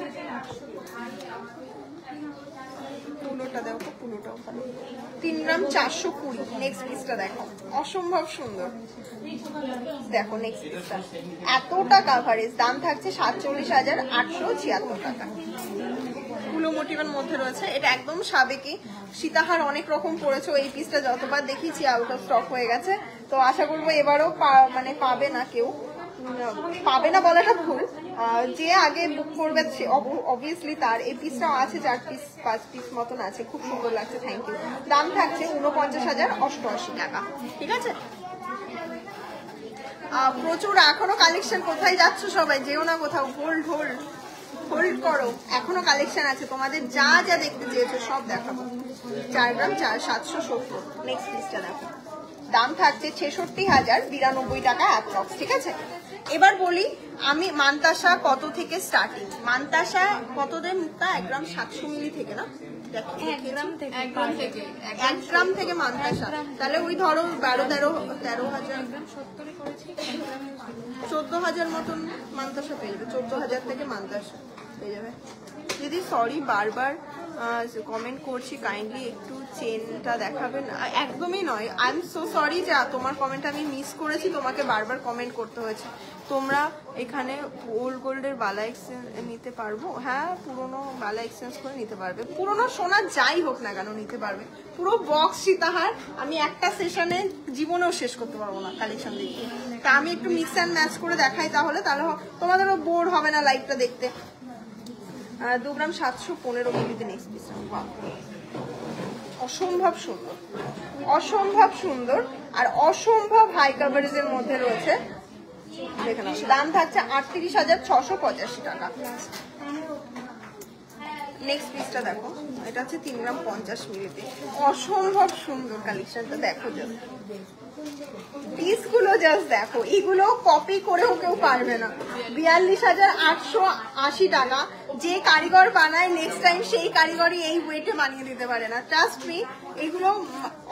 পুলোটা, দেখো পুলোটাও ভালো, 3 গ্রাম 420। নেক্সট পিসটা দেখো, অসম্ভব সুন্দর। দেখো নেক্সট পিসটা, এতটা কাভারেজ, দাম থাকছে 47,876 টাকা। ফুলো মোটিভের মধ্যে রয়েছে, এটা একদম সাবেকি। সীতাহার অনেক রকম পড়েছে, এই পিসটা যতবার দেখিয়েছি আউট অফ স্টক হয়ে গেছে, তো আশা করবো এবারও মানে পাবে না কেউ, পাবে না বলাটা ভুল, যে আগে বুক করবে অবভিয়াসলি তার। এই পিসটাও আছে 4 পিস 5 পিস মতন আছে, খুব সুন্দর লাগছে। Thank you. দাম থাকছে 49,088 টাকা। ঠিক আছে, প্রচুর এখনো কালেকশন। কোথায় যাচ্ছ সবাই, যেও না কোথাও, হোল্ড করো, এখনো কালেকশন আছে। তোমাদের যা যা দেখতে চেয়েছো সব দেখাবো। 4 গ্রাম 770। নেক্সট পিসটা দেখো, দাম থাকছে 66,092 টাকা অ্যাপ্রক্স। ঠিক আছে, এবার বলি আমি মান্তাসা কত থেকে স্টার্টিং। মান্তাসা কত দেয় মুক্তা? 1 গ্রাম 700 মিলি থেকে না, 1 গ্রাম থেকে মান্তাসা, তাহলে ওই ধরো 13,000 14,000 মতন মান্তাসা পেয়ে যাবে। 14,000 থেকে মান্তাসা পেয়ে যাবে। দিদি সরি বারবার কমেন্ট করছি, কাইন্ডলি একটু চেনটা দেখাবেন। একদমই নয়, আই এম সো সরি যে তোমার কমেন্ট আমি মিস করেছি, তোমাকে বারবার কমেন্ট করতে হয়েছে। তোমরা এখানে ওল্ড গোল্ডের বালা এক্সচেঞ্জ নিতে পারবো, হ্যাঁ পুরোনো বালা এক্সচেঞ্জ করে নিতে পারবে, পুরোনো সোনা যাই হোক না কেন নিতে পারবে। পুরো বক্স সীতাহার আমি একটা সেশনে জীবনেও শেষ করতে পারবো না কালেকশন দেখে, তা আমি একটু মিক্স অ্যান্ড ম্যাচ করে দেখাই, তাহলে তোমাদেরও বোর হবে না লাইভটা দেখতে। 2 গ্রাম 715 মিলিতে নেক্সট পিস, অসম্ভব সুন্দর, অসম্ভব সুন্দর আর অসম্ভব হাই কাভারেজের মধ্যে রয়েছে। দেখে নাও, দাম থাকছে 38,685 টাকা। নেক্সট পিসটা দেখো, এটা হচ্ছে 3 গ্রাম 50 মিলিতে, অসম্ভব সুন্দর কালেকশনটা দেখো। জাস্ট পিসগুলো জাস্ট দেখো, এগুলো কপি করেও কেউ পারবে না। 42,880 টাকা। যে কারিগর বানায় নেক্সট টাইম সেই কারিগরই এই ওয়েটে বানিয়ে দিতে পারে না, ট্রাস্ট মি। এগুলো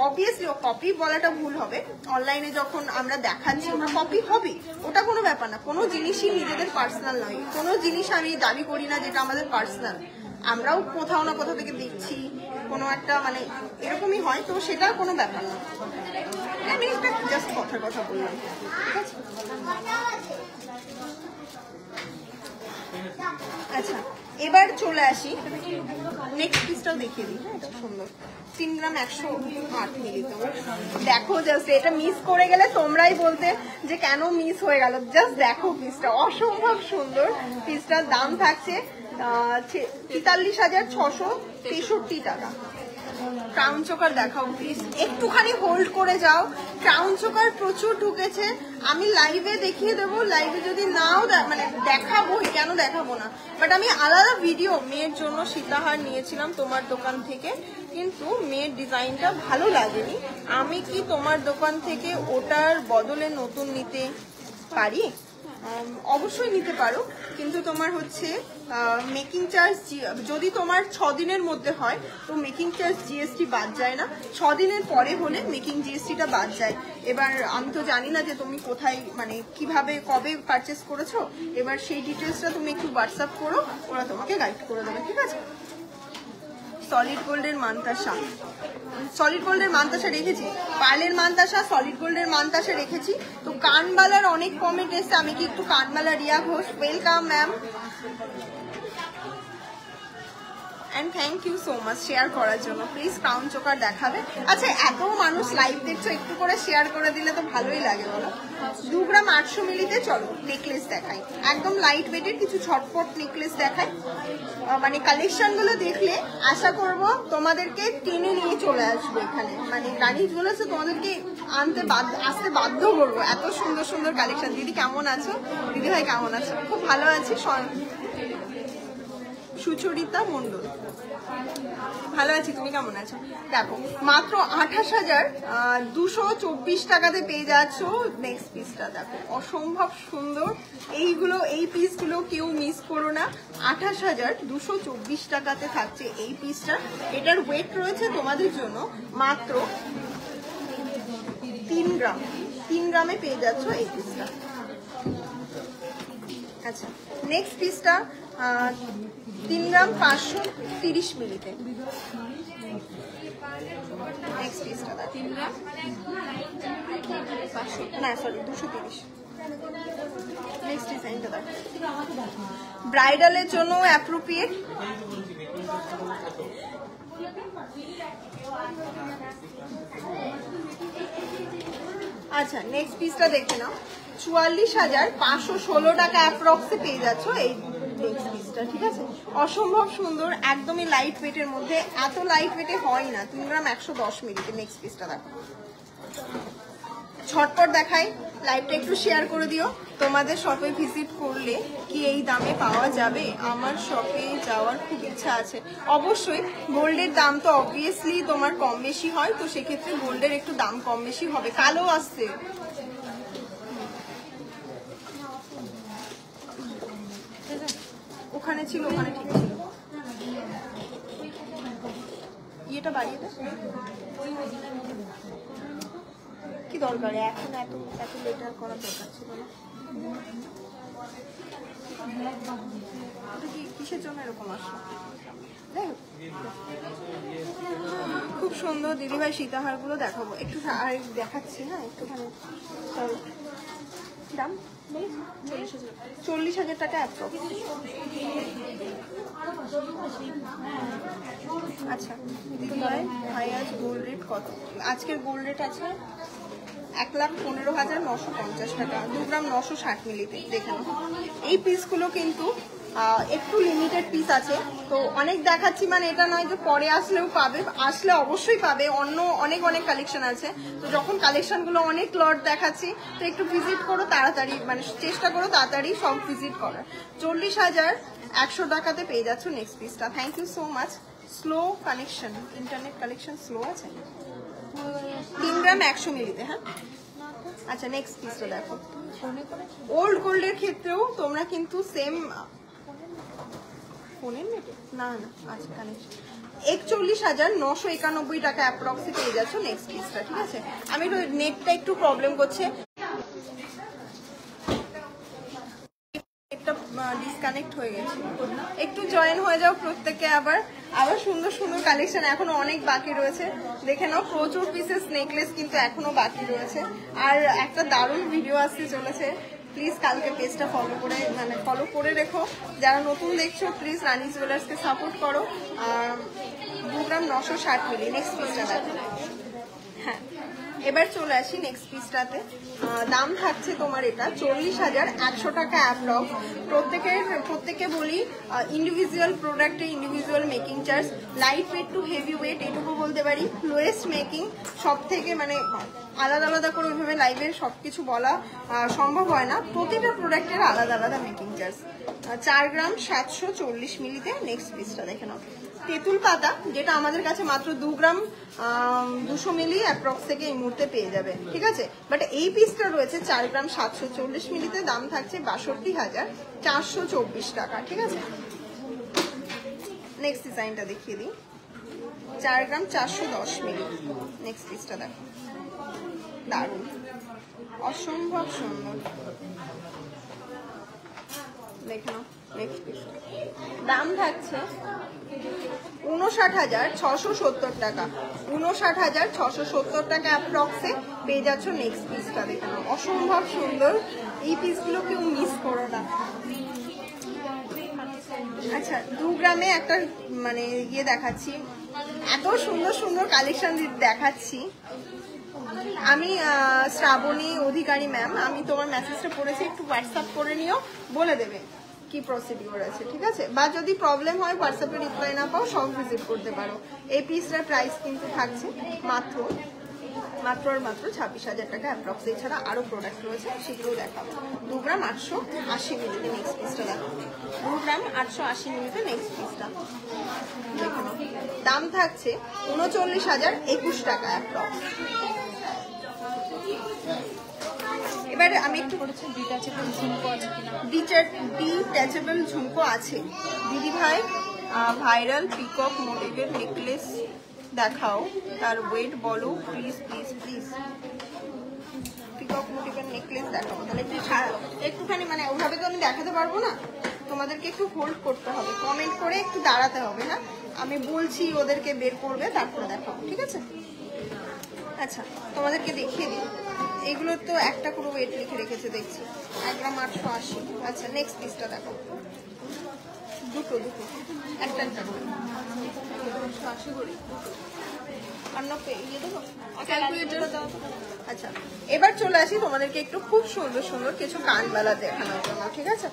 অবভিয়াসলি কপি বলাটা ভুল হবে, অনলাইনে যখন আমরা দেখাচ্ছি ওটা কপি হবে, ওটা কোনো ব্যাপার না। কোনো জিনিসই নিজেদের পার্সোনাল নয়, কোনো জিনিস আমি দাবি করি না যেটা আমাদের পার্সোনাল, আমরাও কোথাও না কোথাও থেকে দেখছি, কোনো একটা মানে এরকমই হয়, তো সেটা কোনো ব্যাপার না। আমি একটা জাস্ট কথার কথা বললাম, ঠিক আছে। আচ্ছা, এবার চলে আসি নেক্সট পিসটাও দেখিয়ে দিই। হ্যাঁ, এটা সুন্দর, 3 গ্রাম 108 মিলি। দেখো জাস্ট, এটা মিস করে গেলে তোমরাই বলতে যে কেন মিস হয়ে গেল। জাস্ট দেখো পিসটা, অসম্ভব সুন্দর। পিসটার দাম থাকছে 43,663 টাকা। ক্রাউন চোকার দেখাও প্লিজ, একটুখানি হোল্ড করে যাও। ক্রাউন চোকার প্রচুর ঢুকেছে, আমি লাইভে দেখিয়ে দেবো। লাইভে যদি নাও মানে দেখাবো, কেন দেখাবো না, বাট আমি আলাদা ভিডিও মেয়ের জন্য সীতাহার নিয়েছিলাম তোমার দোকান থেকে, কিন্তু মেয়ের ডিজাইনটা ভালো লাগেনি। আমি কি তোমার দোকান থেকে ওটার বদলে নতুন নিতে পারি? অবশ্যই নিতে পারো, কিন্তু তোমার হচ্ছে মেকিং চার্জ, যদি তোমার 6 দিনের মধ্যে হয় তো মেকিং চার্জ জিএসটি বাদ যায় না, 6 দিনের পরে হলে মেকিং জিএসটিটা বাদ যায়। এবার আমি তো জানি না যে তুমি কোথায় মানে কিভাবে কবে পারচেস করেছো, এবার সেই ডিটেলসটা তুমি একটু হোয়াটসঅ্যাপ করো, ওরা তোমাকে গাইড করে দেবে, ঠিক আছে। সলিড গোল্ডের মান্তাসা, সলিড গোল্ডের মান্তাসা রেখেছি, পার্লের মান্তাসা, সলিড গোল্ডের মান্তাসা রেখেছি। তো কানবালার অনেক কমেন্ট এসছে, আমি কি একটু কানবালা Riya Ghosh, welcome ma'am, and thank you so much share করার জন্য। প্লিজ ক্রাউন চোকার দেখাবে। আচ্ছা, এত মানুষ লাইভ দেখছো, একটু করে শেয়ার করে দিলে তো ভালোই লাগে বলো। 2 গ্রাম 800 মিলিতে চলো নেকলেস দেখাই, একদম লাইট ওয়েটের কিছু ছটপট নেকলেস দেখাই। মানে কালেকশনগুলো দেখলে আশা করব তোমাদেরকে টেনে নিয়ে চলে আসবো এখানে, মানে রানী জুয়েলার্সে তোমাদেরকে আসতে বাধ্য করবো, এত সুন্দর সুন্দর কালেকশন। দিদি কেমন আছো? দিদি ভাই কেমন আছো? খুব ভালো আছি। সুচরিতা মন্ডল, ভালো আছি, তুমি কেমন আছো? দেখো মাত্র 28,224 টাকাতে পেয়ে যাচ্ছ। নেক্সট পিসটা দেখো, অসম্ভব সুন্দর। এই পিসগুলো কেউ মিস করো না। 28,224 টাকাতে থাকছে এই পিসটা। এটার ওয়েট রয়েছে তোমাদের জন্য মাত্র 3 গ্রাম, 3 গ্রামে পেয়ে যাচ্ছ এই পিসটা। আচ্ছা নেক্সট পিসটা 3 গ্রাম 530 মিলিতে। নেক্সট পিসটা 3 গ্রাম 500 না সরি 230। নেক্সট ডিজাইনটা দেখো, ব্রাইডালের জন্য অ্যাপ্রোপ্রিয়েট। আচ্ছা নেক্সট পিসটা দেখে নাও, 44,516 টাকা অ্যাপ্রক্সে পেয়ে যাচ্ছ এই নেক্সট পিসটা। ঠিক আছে, অসম্ভব সুন্দর, একদমই লাইট ওয়েটের মধ্যে, এত লাইট ওয়েটে হয় না। 3 গ্রাম 110 মিলিতে। নেক্সট পিসটা দেখো, ঝটপট দেখাই, লাইভটা একটু শেয়ার করে দিও। তোমাদের শপে ভিজিট করলে কি এই দামে পাওয়া যাবে? আমার শপে যাওয়ার খুব ইচ্ছা আছে। অবশ্যই, গোল্ডের দাম তো অবভিয়াসলি তোমার কম বেশি হয়, তো সেক্ষেত্রে গোল্ডের একটু দাম কম বেশি হবে। কালো আসছে, ওখানে ছিল, ওখানে ঠিক ছিল। ইয়েটা বাড়িয়ে দে, কি দরকার এখন এত এত লেটার করার দরকার ছিল না। কিসের জন্য এরকম আসলো? খুব সুন্দর দিদিভাই সীতাহার গুলো দেখাবো একটু, আর দেখাচ্ছি। হ্যাঁ একটুখানি দাম 40,000 টাকা অ্যাপ্রক্স। আচ্ছা দিদিভাই ভাই আজ গোল্ড রেট কত? আজকের গোল্ড রেট আছে 1,15,950 টাকা, 2 গ্রাম 960 মিলিতে। দেখে নাও এই পিসগুলো কিন্তু একটু লিমিটেড পিস আছে, তো অনেক দেখাচ্ছি মানে এটা নয় যে পরে আসলেও পাবে, আসলে অবশ্যই পাবে। অন্য অনেক অনেক কালেকশন আছে, তো যখন কালেকশনগুলো অনেক লট দেখাচ্ছি তো একটু ভিজিট করো তাড়াতাড়ি, মানে চেষ্টা করো তাড়াতাড়ি সব ভিজিট করার। 40,100 টাকাতে পেয়ে যাচ্ছ নেক্সট পিসটা। Thank you so much. Slow connection, internet connection slow আছে। 3 গ্রাম 100 মিলিতে। হ্যাঁ আচ্ছা নেক্সট পিসটা দেখো, ওল্ড গোল্ডের ক্ষেত্রেও তোমরা কিন্তু সেম ফোনের নেটে না না আচ্ছা কানেকশন 41,991 টাকা অ্যাপ্রক্সি পেয়ে যাচ্ছ নেক্সট পিসটা। ঠিক আছে, আমি একটু নেটটা একটু প্রবলেম করছে, একটা ডিসকানেক্ট হয়ে গেছে, একটু জয়েন হয়ে যাও প্রত্যেকে। আবার আবার সুন্দর সুন্দর কালেকশন এখনো অনেক বাকি রয়েছে, দেখে নাও। প্রচুর পিসেস নেকলেস কিন্তু এখনো বাকি রয়েছে, আর একটা দারুণ ভিডিও আসতে চলেছে। প্লিজ কালকে পেজটা ফলো করে মানে ফলো করে রেখো। যারা নতুন দেখছো প্লিজ রানী জুয়েলার্সকে সাপোর্ট করো। 2 গ্রাম 960 মিলি। নেক্সট পিসটা দেখো। হ্যাঁ এবার চলে আসি নেক্সট পিসটাতে। দাম থাকছে তোমার এটা 40,100 টাকা অ্যাপ্রক্স। প্রত্যেকে বলি ইন্ডিভিজুয়াল প্রোডাক্টে individual making charge, light weight to heavy weight এটুকু বলতে পারি। লোয়েস্ট মেকিং, সব থেকে মানে আলাদা আলাদা করে ওইভাবে লাইভে সব কিছু বলা সম্ভব হয় না। প্রতিটা প্রোডাক্টের আলাদা আলাদা মেকিং চার্জ। 4 গ্রাম 740 মিলিতে। নেক্সট পিসটা দেখে নাও, তেঁতুল পাতা, যেটা আমাদের কাছে মাত্র 2 গ্রাম 200 মিলি অ্যাপ্রক্স থেকে এই মুহূর্তে পেয়ে যাবে। ঠিক আছে, বাট এই পিসটা রয়েছে 4 গ্রাম 740 মিলিতে, দাম থাকছে 62,424 টাকা। ঠিক আছে, নেক্সট ডিজাইনটা দেখিয়ে দিই, 4 গ্রাম 410 মিলি। নেক্সট পিসটা দেখো, দারুণ, অসম্ভব সুন্দর। দেখে নাও নেক্সট পিস, দাম থাকছে 59,670 টাকা। 59,670 টাকা অ্যাপ্রক্সে পেয়ে যাচ্ছ নেক্সট পিসটা। দেখে নাও, অসম্ভব সুন্দর। এই পিসগুলো কেউ মিস করো না। আচ্ছা 2 গ্রামে একটা মানে ইয়ে দেখাচ্ছি, এত সুন্দর সুন্দর কালেকশন দেখাচ্ছি আমি। শ্রাবণী অধিকারী ম্যাম, আমি তোমার মেসেজটা পড়েছি, একটু হোয়াটসঅ্যাপ করে নিও, বলে দেবে কি প্রসিডিওর আছে। ঠিক আছে, বা যদি প্রবলেম হয় হোয়াটসঅ্যাপে রিপ্লাই না পাও, সব ভিজিট করতে পারো। এই পিসটার প্রাইস কিন্তু থাকছে মাত্র আর মাত্র 26,000 টাকা অ্যাপ্রক্স। এছাড়া আরো প্রোডাক্ট রয়েছে, সেগুলো দেখাবো। 2 গ্রাম 880 মিলিতে নেক্সট পিসটা দেখো, 2 গ্রাম 880 মিলিতে নেক্সট পিসটা দেখো। দাম থাকছে 39,021 টাকা অ্যাপ্রক্স। এবারে আমি একটু বলেছি ডিটাচেবল ঝুমকো আছে কিনা। ডিটাচেবল ঝুমকো আছে দিদি ভাই। ভাইরাল পিকক মোটিভের নেকলেস দেখাও, তার ওয়েট বলো প্লিজ প্লিজ প্লিজ। দেখাবো। তাহলে একটুখানি মানে ওভাবে তো আমি দেখাতে পারবো না, তোমাদেরকে একটু হোল্ড করতে হবে, কমেন্ট করে একটু দাঁড়াতে হবে। না আমি বলছি ওদেরকে বের করবে, তারপরে দেখাবো, ঠিক আছে? আচ্ছা তোমাদেরকে দেখিয়ে দিই, এগুলোর তো একটা করে ওয়েট লিখে রেখেছে দেখছি, 1 গ্রাম 880। আচ্ছা নেক্সট পিসটা দেখো, দুটো একটা করে 880 করে। আচ্ছা এবার চলে আসি তোমাদেরকে একটু খুব সুন্দর সুন্দর কিছু কানবালা দেখানোর জন্য, ঠিক আছে?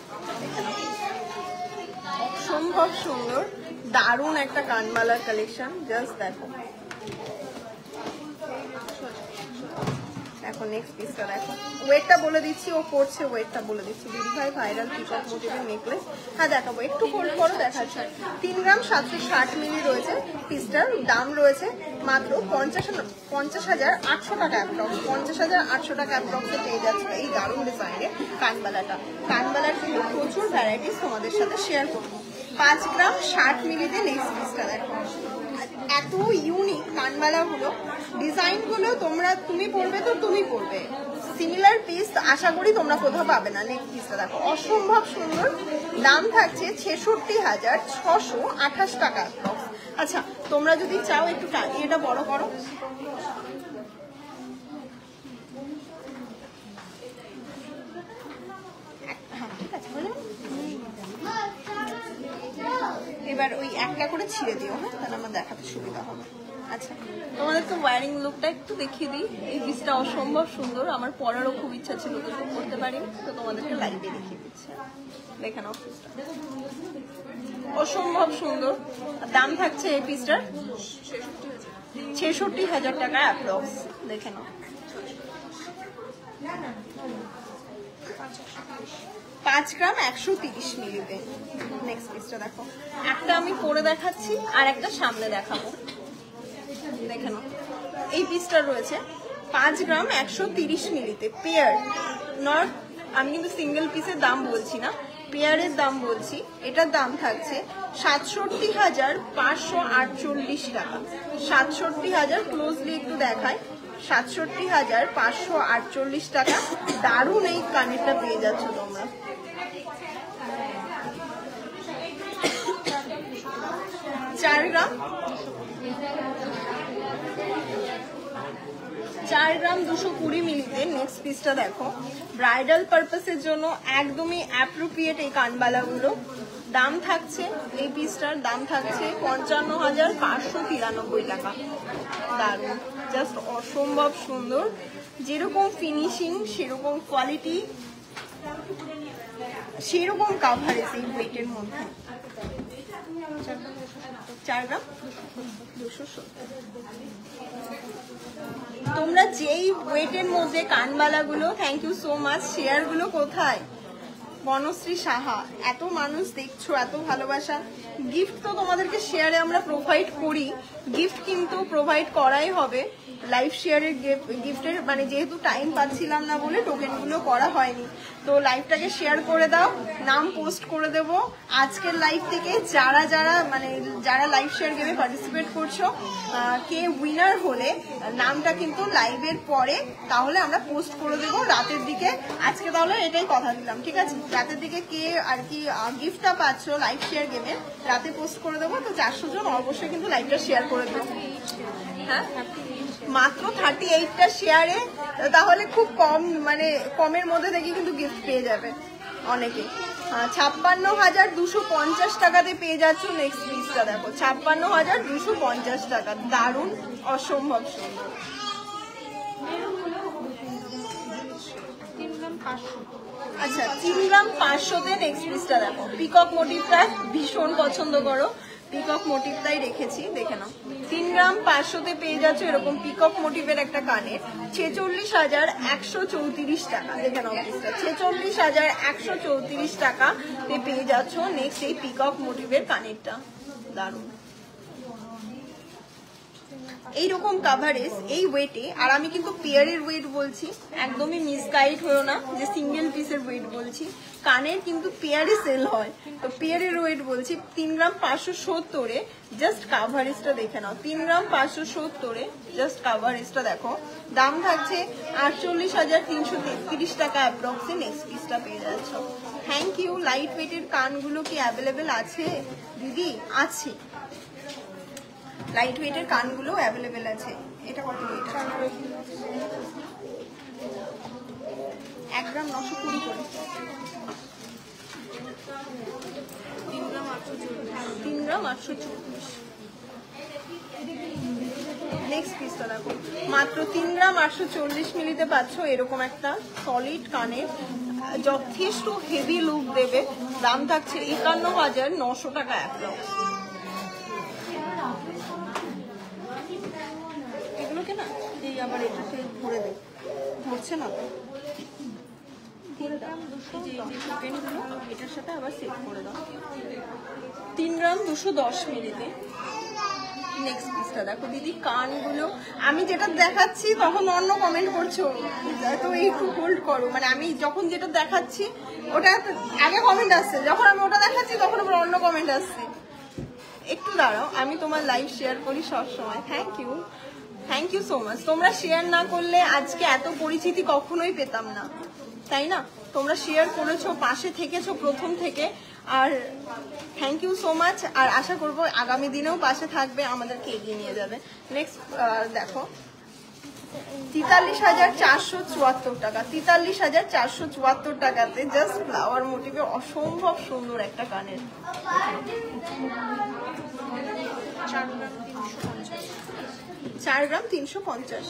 অসম্ভব সুন্দর দারুণ একটা কানবালার কালেকশন, জাস্ট দেখো। দেখো নেক্সট পিসটা দেখো, ওয়েটটা বলে দিচ্ছি, ও করছে ওয়েটটা বলে দিচ্ছি। দিদি ভাই ভাইরাল পিকক মোটিভের নেকলেস, হ্যাঁ দেখাবো, একটু হোল্ড করো, দেখাচ্ছি। 3 গ্রাম 760 মিলি রয়েছে পিসটার, দাম রয়েছে মাত্র 50,800 টাকা অ্যাপ্রক্স। 50,800 টাকা অ্যাপ্রক্সে পেয়ে যাচ্ছে এই দারুণ ডিজাইনের কানবালাটা। কানবালার কিন্তু প্রচুর ভ্যারাইটিস তোমাদের সাথে শেয়ার করবো। 5 গ্রাম 60 মিলিতে নেক্সট পিসটা দেখো, এত ইউনিক কানবালাগুলো, ডিজাইনগুলো তুমি পরবে তো তুমি পরবে, সিমিলার পিস আশা করি তোমরা কোথাও পাবে না। নেক্সট পিসটা দেখো, অসম্ভব সুন্দর, দাম থাকছে 66,628 টাকা। আচ্ছা তোমরা যদি চাও একটু এটা বড় করো, হ্যাঁ ঠিক আছে, এবার ওই একটা করে ছিঁড়ে দিও, হ্যাঁ তাহলে আমার দেখাতে সুবিধা হবে। আচ্ছা তোমাদের তো ওয়ারিং লুকটা একটু দেখিয়ে দিই। এই পিসটা অসম্ভব সুন্দর, আমার পরারও খুব ইচ্ছা ছিল তো করতে পারিনি, তো তোমাদেরকে লাইভে দেখিয়ে দিচ্ছি। দেখে নাও পিসটা, অসম্ভব সুন্দর, দাম থাকছে এই পিসটার 66,000 টাকা অ্যাপ্রক্স। দেখে নাও 5 গ্রাম 130 মিলিতে। নেক্সট পিসটা দেখো, একটা আমি পরে দেখাচ্ছি আর একটা সামনে দেখাবো। দেখে নাও এই পিসটা রয়েছে 5 গ্রাম 130 মিলিতে, পেয়ার নট, আমি কিন্তু সিঙ্গেল পিসের দাম বলছি না, পেয়ারের দাম বলছি। এটার দাম থাকছে 67,548 টাকা। 67,000 ক্লোজলি একটু দেখায়, 67,548 টাকা। দারুণ এই কানেরটা পেয়ে যাচ্ছ তোমরা। 4 গ্রাম 220 মিলিতে নেক্সট পিসটা দেখো, ব্রাইডাল পারপাসের জন্য একদমই অ্যাপ্রোপ্রিয়েট এই কানবালাগুলো। দাম থাকছে এই পিসটার দাম থাকছে 55,593 টাকা। দারুণ, জাস্ট অসম্ভব সুন্দর, যেরকম ফিনিশিং সেরকম কোয়ালিটি সেরকম কাভারেজ এই ওয়েটের মধ্যে। 4 গ্রাম 270। তোমরা যেই ওয়েটের মধ্যে কানবালাগুলো, থ্যাংক ইউ সো মাচ। শেয়ারগুলো কোথায়? বনশ্রী সাহা, এত মানুষ দেখছো, এত ভালোবাসা। গিফট তো তোমাদেরকে শেয়ারে আমরা প্রোভাইড করি, গিফট কিন্তু প্রোভাইড করাই হবে। লাইভ শেয়ারের গিফটের মানে যেহেতু টাইম পাচ্ছিলাম না বলে টোকেনগুলো করা হয়নি, তো লাইভটাকে শেয়ার করে দাও, নাম পোস্ট করে দেবো। আজকের লাইভ থেকে যারা লাইভ শেয়ার গেমে পার্টিসিপেট করছো, কে উইনার হলে নামটা কিন্তু লাইভের পরে তাহলে আমরা পোস্ট করে দেবো রাতের দিকে। আজকে তাহলে এটাই কথা দিলাম, ঠিক আছে? রাতের দিকে কে আর কি গিফটটা পাচ্ছ লাইভ শেয়ার গেমে রাতে পোস্ট করে দেবো। তো 400 জন অবশ্যই কিন্তু লাইভটা শেয়ার করে দেবো। হ্যাঁ মাত্র 38টা শেয়ারে, তাহলে খুব কম, মানে কমের মধ্যে থেকে কিন্তু গিফট পেয়ে যাবে অনেকে। 56,250 টাকাতে পেয়ে যাচ্ছ নেক্সট পিসটা দেখো, 56,250 টাকা। দারুণ, অসম্ভব সুন্দর। 3 গ্রাম 500। আচ্ছা 3 গ্রাম 500তে নেক্সট পিসটা দেখো, পিকক মোটিভটা ভীষণ পছন্দ করো, পিকক মোটিভটাই রেখেছি, দেখে নাও। 3 গ্রাম 500তে পেয়ে যাচ্ছ এরকম পিকক মোটিভের একটা কানের, 46,134 টাকা। দেখে নাও পিসটা 46,134 টাকাতে পেয়ে যাচ্ছ নেক্সট এই পিকক মোটিভের কানেরটা। দারুণ। এইরকম কাভারেজ এই ওয়েটে, আর আমি কিন্তু পেয়ারের ওয়েট বলছি, একদমই মিসগাইড হয়েও না যে সিঙ্গেল পিসের ওয়েট বলছি, কানের কিন্তু পেয়ারে সেল হয়, তো পেয়ারের ওয়েট বলছি। 3 গ্রাম 570-এ জাস্ট কাভারেজটা দেখে নাও, 3 গ্রাম 570-এ জাস্ট কাভারেজটা দেখো। দাম থাকছে 48,333 টাকা অ্যাপ্রক্সে। নেক্সট পিসটা পেয়ে যাচ্ছ। Thank you. লাইট ওয়েটের কানগুলো কি অ্যাভেলেবেল আছে দিদি? আছে, লাইট ওয়েটের কানগুলো অ্যাভেলেবেল আছে। এটা কত ওয়েট? 1 গ্রাম 920 করে, 3 গ্রাম 840। নেক্সট পিসটা দেখো, মাত্র 3 গ্রাম 840 মিলিতে পাচ্ছ এরকম একটা সলিড কানের, যথেষ্ট হেভি লুক দেবে। দাম থাকছে 51,900 টাকা অ্যাপ্রক্স। এগুলোকে না এই আবার এটা সে ভরে দেয়, ধরছে না তো, এটার সাথে আবার সেট করে দাও। 3 গ্রাম 210 মিলিতে। নেক্সট পিসটা দেখো দিদি, কানগুলো আমি যেটা দেখাচ্ছি তখন অন্য কমেন্ট করছো, তো একটু হোল্ড করো, মানে আমি যখন যেটা দেখাচ্ছি ওটা আগে কমেন্ট আসছে, যখন আমি ওটা দেখাচ্ছি তখন আবার অন্য কমেন্ট আসছে। একটু দাঁড়াও, আমি তোমার লাইভ শেয়ার করি সবসময়। Thank you, thank you so much. তোমরা শেয়ার না করলে আজকে এত পরিচিতি কখনোই পেতাম না, তাই না? তোমরা শেয়ার করেছো, পাশে থেকেছো প্রথম থেকে, আর থ্যাংক ইউ সো মাচ। আর আশা করবো আগামী দিনেও পাশে থাকবে, আমাদেরকে এগিয়ে নিয়ে যাবে। নেক্সট দেখো, 43,474 টাকা, 43,474 টাকাতে জাস্ট ফ্লাওয়ার মোটিভে অসম্ভব সুন্দর একটা কানের। 4 গ্রাম 350,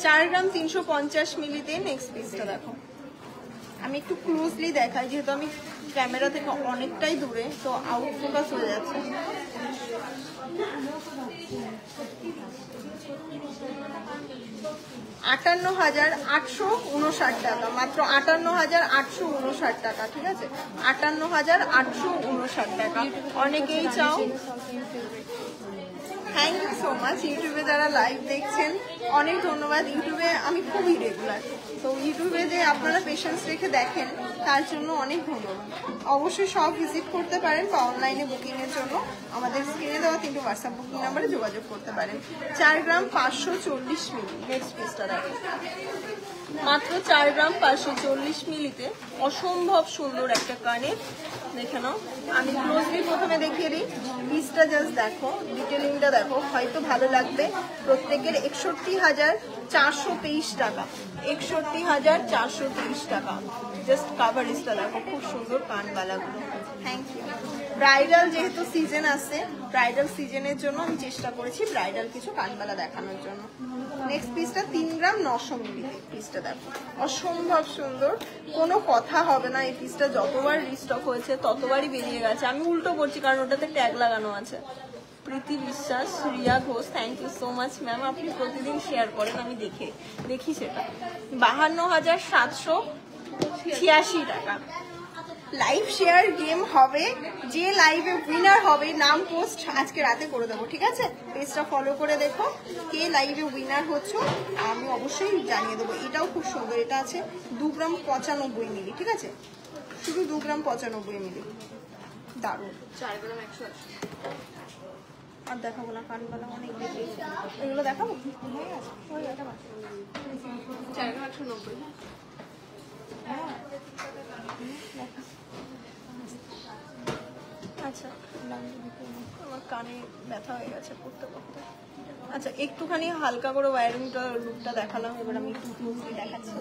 4 গ্রাম 350 মিলিতে। নেক্সট পিসটা দেখো, আমি একটু ক্লোজলি দেখাই যেহেতু আমি ক্যামেরা থেকে অনেকটাই দূরে, তো আউট ফোকাস হয়ে যাচ্ছে। 58,859 টাকা, মাত্র 58,859 টাকা, ঠিক আছে? 58,859 টাকা। অনেকেই চাও, থ্যাংক ইউ সো মাচ। ইউটিউবে যারা লাইভ দেখছেন অনেক ধন্যবাদ। ইউটিউবে আমি খুবই রেগুলার, তো ইউটিউবে যে আপনারা পেশেন্স রেখে দেখেন তার জন্য অনেক ধন্যবাদ। অবশ্যই সব ভিজিট করতে পারেন বা অনলাইনে বুকিংয়ের জন্য আমাদের স্ক্রিনে দেওয়া 3টে হোয়াটসঅ্যাপ বুকিং নাম্বারে যোগাযোগ করতে পারেন। 4 গ্রাম 540 মিলি। নেক্সট পিসটা দেখেন, মাত্র 4 গ্রাম 540 মিলিতে অসম্ভব সুন্দর একটা কানের, দেখে নাও। আমি ক্লোজলি প্রথমে দেখিয়ে দিই, পিসটা জাস্ট দেখো, ডিটেলিংটা দেখো, হয়তো ভালো লাগবে। প্রত্যেকের 61,423 টাকা, 61,423 টাকা। জাস্ট কাভারেজটা দেখো, খুব সুন্দর কানবালাগুলো। Thank you. ব্রাইডাল যেহেতু সিজন আছে, ব্রাইডাল সিজনের জন্য আমি চেষ্টা করেছি ব্রাইডাল কিছু কানবালা দেখানোর জন্য। নেক্সট পিসটা 3 গ্রাম 900 মিলি। পিসটা দেখো, অসম্ভব সুন্দর, কোনো কথা হবে না। এই পিসটা যতবার রিস্টক হয়েছে ততবারই বেরিয়ে গেছে। আমি উল্টো করছি কারণ ওটাতে ট্যাগ লাগানো আছে। Priti Biswas, Riya Ghosh, thank you so much ma'am. আপনি প্রতিদিন শেয়ার করেন, আমি দেখি সেটা। 52,786 টাকা। লাইভ শেয়ার গেম হবে, যে লাইভে উইনার হবে নাম পোস্ট আজকে রাতে করে দেবো, ঠিক আছে? পেজটা ফলো করে দেখো কে লাইভে উইনার হচ্ছে, আমি অবশ্যই জানিয়ে দেবো। এটাও খুব সুন্দর, এটা আছে 2 গ্রাম 95 মিলি, ঠিক আছে? শুধু 2 গ্রাম 95 মিলি, দারুণ। 4 গ্রাম 180। আর দেখাবো না, কানবালা অনেক বেরিয়েছে, এগুলো দেখাবো। 4 গ্রাম 190। আচ্ছা, আমার কানে ব্যথা হয়ে গেছে পড়তে পড়তে। আচ্ছা, একটুখানি হালকা করে ওয়ারিংটা লুকটা দেখালাম, এবার আমি একটু ক্লোজলি দেখাচ্ছি।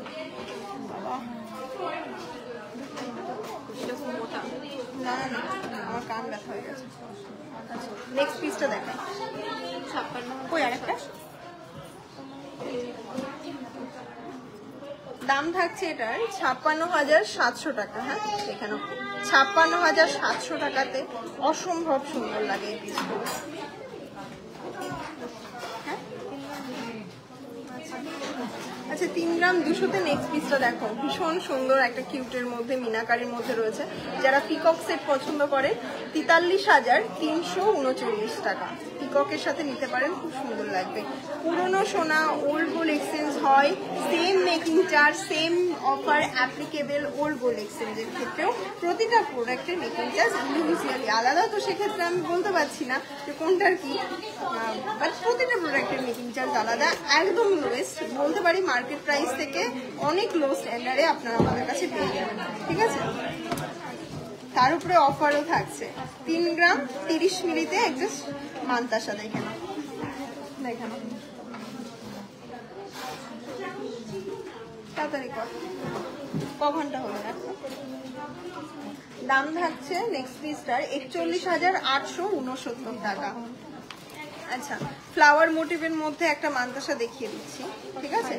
বাবা, মোটা না, আমার কান ব্যথা হয়ে গেছে। আচ্ছা, নেক্সট পিসটা দেখাই। 56 কই আরেকটা দাম থাকছে এটার 56,700 টাকা। হ্যাঁ, এখানে 56,700 টাকাতে অসম্ভব সুন্দর লাগে এই পিসগুলো। হ্যাঁ, আচ্ছা 3 গ্রাম 200-তে নেক্সট পিসটা দেখো, ভীষণ সুন্দর একটা কিউটের মধ্যে মিনাকারির মধ্যে রয়েছে। যারা পিকক সেট পছন্দ করে 43,339 টাকা, পিককের সাথে নিতে পারেন, খুব সুন্দর লাগবে। পুরনো সোনা ওল্ড গোল্ড এক্সচেঞ্জ হয়, same making charge, same offer applicable old gold এক্সচেঞ্জের ক্ষেত্রেও। প্রতিটা প্রোডাক্টের মেকিং চার্জ ইন্ডিভিজুয়ালি আলাদা, তো সেক্ষেত্রে আমি বলতে পারছি না যে কোনটার কি, বাট প্রতিটা প্রোডাক্টের মেকিং চার্জ আলাদা। একদম লোয়েস্ট বলতে পারি, মার্কেট প্রাইস থেকে অনেক লো স্ট্যান্ডার্ডে আপনারা আমাদের কাছে পেয়ে যাবেন, ঠিক আছে। তার উপরে অফারও থাকছে। 3 গ্রাম 30 মিলিতে একটা মান্তাসা দেখে নাও, দেখে নাও তাড়াতাড়ি কর, ক ঘন্টা হলো না। দাম থাকছে নেক্সট পিসটার 41,869 টাকা। আচ্ছা ফ্লাওয়ার মোটিভের মধ্যে একটা মান্তাসা দেখিয়ে দিচ্ছি, ঠিক আছে।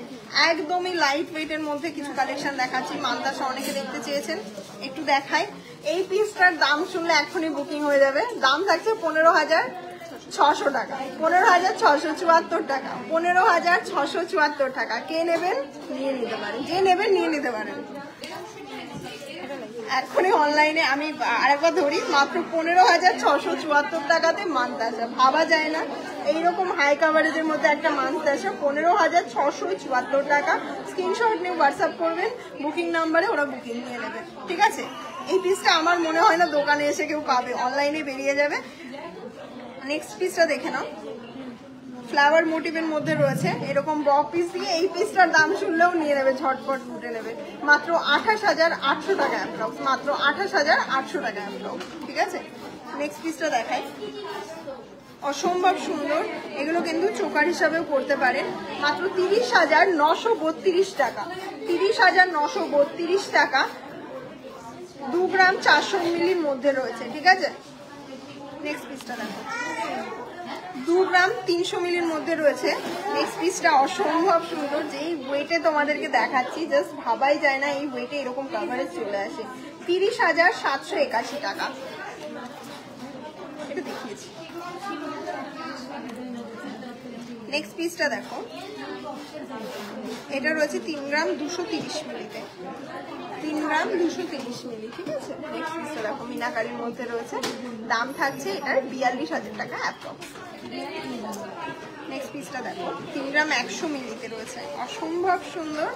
একদমই লাইট ওয়েটের মধ্যে কিছু কালেকশন দেখাচ্ছি। মান্তাসা অনেকে দেখতে চেয়েছেন, একটু দেখাই। এই পিসটার দাম শুনলে এখনই বুকিং হয়ে যাবে। দাম থাকছে 15,600 টাকা, 15,674 টাকা, 15,674 টাকা। কে নেবেন নিয়ে নিতে পারেন, যে নেবেন নিয়ে নিতে পারেন এখনই অনলাইনে। আমি আরেকবার ধরি, মাত্র 15,674 টাকাতে মান্তাসা। ভাবা যায় না এইরকম হাই কাভারেজের মধ্যে একটা মান্তাসা 15,674 টাকা। স্ক্রিনশট নিয়ে হোয়াটসঅ্যাপ করবেন বুকিং নাম্বারে, ওরা বুকিং নিয়ে নেবে, ঠিক আছে। এই পিসটা আমার মনে হয় না দোকানে এসে কেউ পাবে, অনলাইনে বেরিয়ে যাবে। নেক্সট পিসটা দেখে নাও, ফ্লাওয়ার মোটিভের মধ্যে রয়েছে এরকম বক পিস দিয়ে। এই পিসটার দাম শুনলেও নিয়ে নেবে, ঝটপট উঠে নেবে। মাত্র 28,800 টাকা অ্যাপ্রক্স, মাত্র 28,800 টাকা অ্যাপ্রক্স, ঠিক আছে। নেক্সট পিসটা দেখাই, অসম্ভব সুন্দর। এগুলো কিন্তু চোকার হিসাবেও করতে পারেন। মাত্র 30,932 টাকা, 30,932 টাকা। 2 গ্রাম 400 মিলির মধ্যে রয়েছে, ঠিক আছে। নেক্সট পিসটা দেখো, 2 গ্রাম 300 মিলির মধ্যে রয়েছে। নেক্সট পিসটা অসম্ভব সুন্দর, যেই ওয়েটে তোমাদেরকে দেখাচ্ছি জাস্ট ভাবাই যায় না এই ওয়েটে এরকম কাভারেজ চলে আসে। 30,781 টাকা, এটা দেখিয়েছি। নেক্সট পিসটা দেখো, এটা রয়েছে 3 গ্রাম 230 মিলিতে, 3 গ্রাম 230 মিলি, ঠিক আছে। নেক্সট পিসটা দেখো, মিনাকারির মধ্যে রয়েছে। দাম থাকছে এটার 42,000 টাকা অ্যাপ্রক্স। নেক্সট পিসটা দেখো, 3 গ্রাম 100 মিলিতে রয়েছে। অসম্ভব সুন্দর,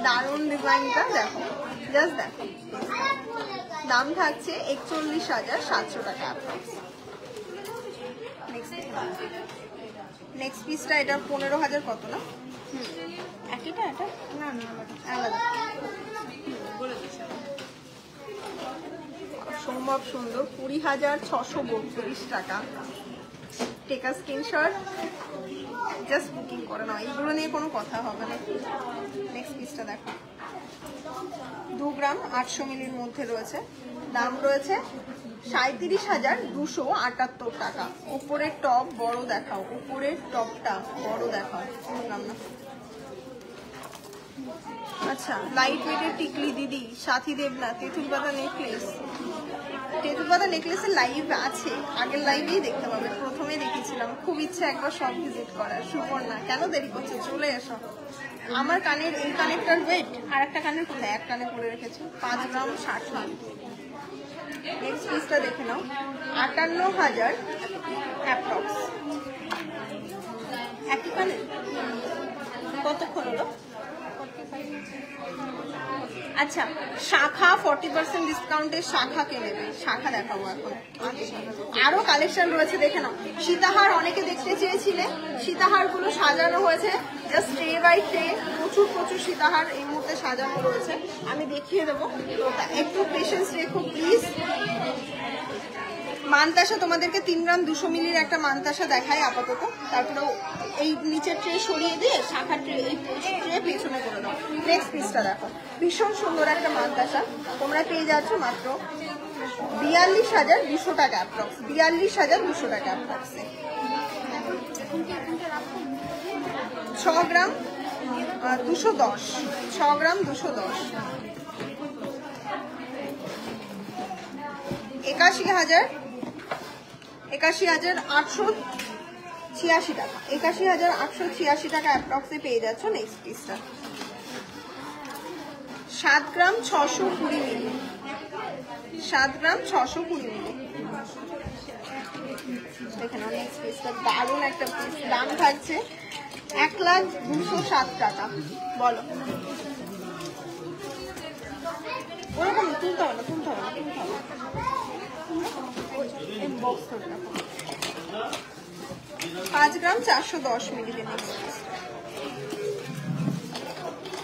দারুণ ডিজাইনটা দেখো, জাস্ট দেখো। দাম থাকছে 41,700 টাকা অ্যাপ্রক্স। নেক্সট পিসটা এটা 15,000 কত না, একইটা, এটা না না আলাদা। অসম্ভব সুন্দর, 20,632 টাকা। টেকা স্ক্রিনশট, জাস্ট বুকিং করে নাও, এইগুলো নিয়ে কোনো কথা হবে না। নেক্সট পিসটা দেখো, 2 গ্রাম 800 মিলির মধ্যে রয়েছে। দাম রয়েছে 37,278 টাকা। উপরের টপ বড় দেখাও, উপরের টপটা বড় দেখাও, বুঝলাম না। আচ্ছা লাইট ওয়েটের টিকলি দিদি, সাথী দেবনাথ, তেঁতুল পাতা নেকলেস। তেঁতুল পাতা নেকলেসের লাইভ আছে, আগের লাইভেই দেখতে পাবে, প্রথমে দেখেছিলাম। খুব ইচ্ছে একবার সব ভিজিট করার। সুপর্ণা কেন দেরি করছে, চলে এসো। আমার কানের এই কানেরটার ওয়েট আর একটা কানের কোথায়, এক কানে পরে রেখেছি, 5 গ্রাম 60 মিলি। নেক্সট পিসটা দেখে নাও, 58,000 অ্যাপ্রক্স। একই কানের, কতক্ষণ হলো। আচ্ছা শাখা 40% ডিসকাউন্টের শাখা কে নেবে, শাখা দেখাবো এখন। আরো কালেকশন রয়েছে দেখে নাও। সীতাহার অনেকে দেখতে চেয়েছিলে, সীতাহার গুলো সাজানো হয়েছে জাস্ট ট্রে বাই ট্রে। প্রচুর প্রচুর সীতাহার এই মুহূর্তে সাজানো রয়েছে, আমি দেখিয়ে দেবো, একটু পেশেন্স রেখো প্লিজ। মান্তাসা তোমাদেরকে 3 গ্রাম 200 মিলির একটা মান্তাসা দেখায় আপাতত, তারপরে এই নিচের ট্রে সরিয়ে দিয়ে শাখা ট্রে, এই ট্রে পেছনে করে দাও। নেক্সট পিসটা দেখো, ভীষণ সুন্দর একটা মান্তাসা, তোমরা পেয়ে যাচ্ছ মাত্র 42,200 টাকা অ্যাপ্রক্স, 42,200 টাকা অ্যাপ্রক্সে। 6 গ্রাম 210, 6 গ্রাম 210, 81,886 টাকা, 81,886 টাকা অ্যাপ্রক্সে পেয়ে যাচ্ছ। নেক্সট পিসটা 7 গ্রাম 620 মিলি, 7 গ্রাম 620 মিলি। দেখেন নেক্সট পিসটা দারুণ একটা পিস, দাম থাকছে 1,02,07 টাকা। বলো ওরকম তুলতে হবে না, তুলতে হবে না, তুলতে হবে বক্স ধরে রাখো। 5 গ্রাম 410 মিলি।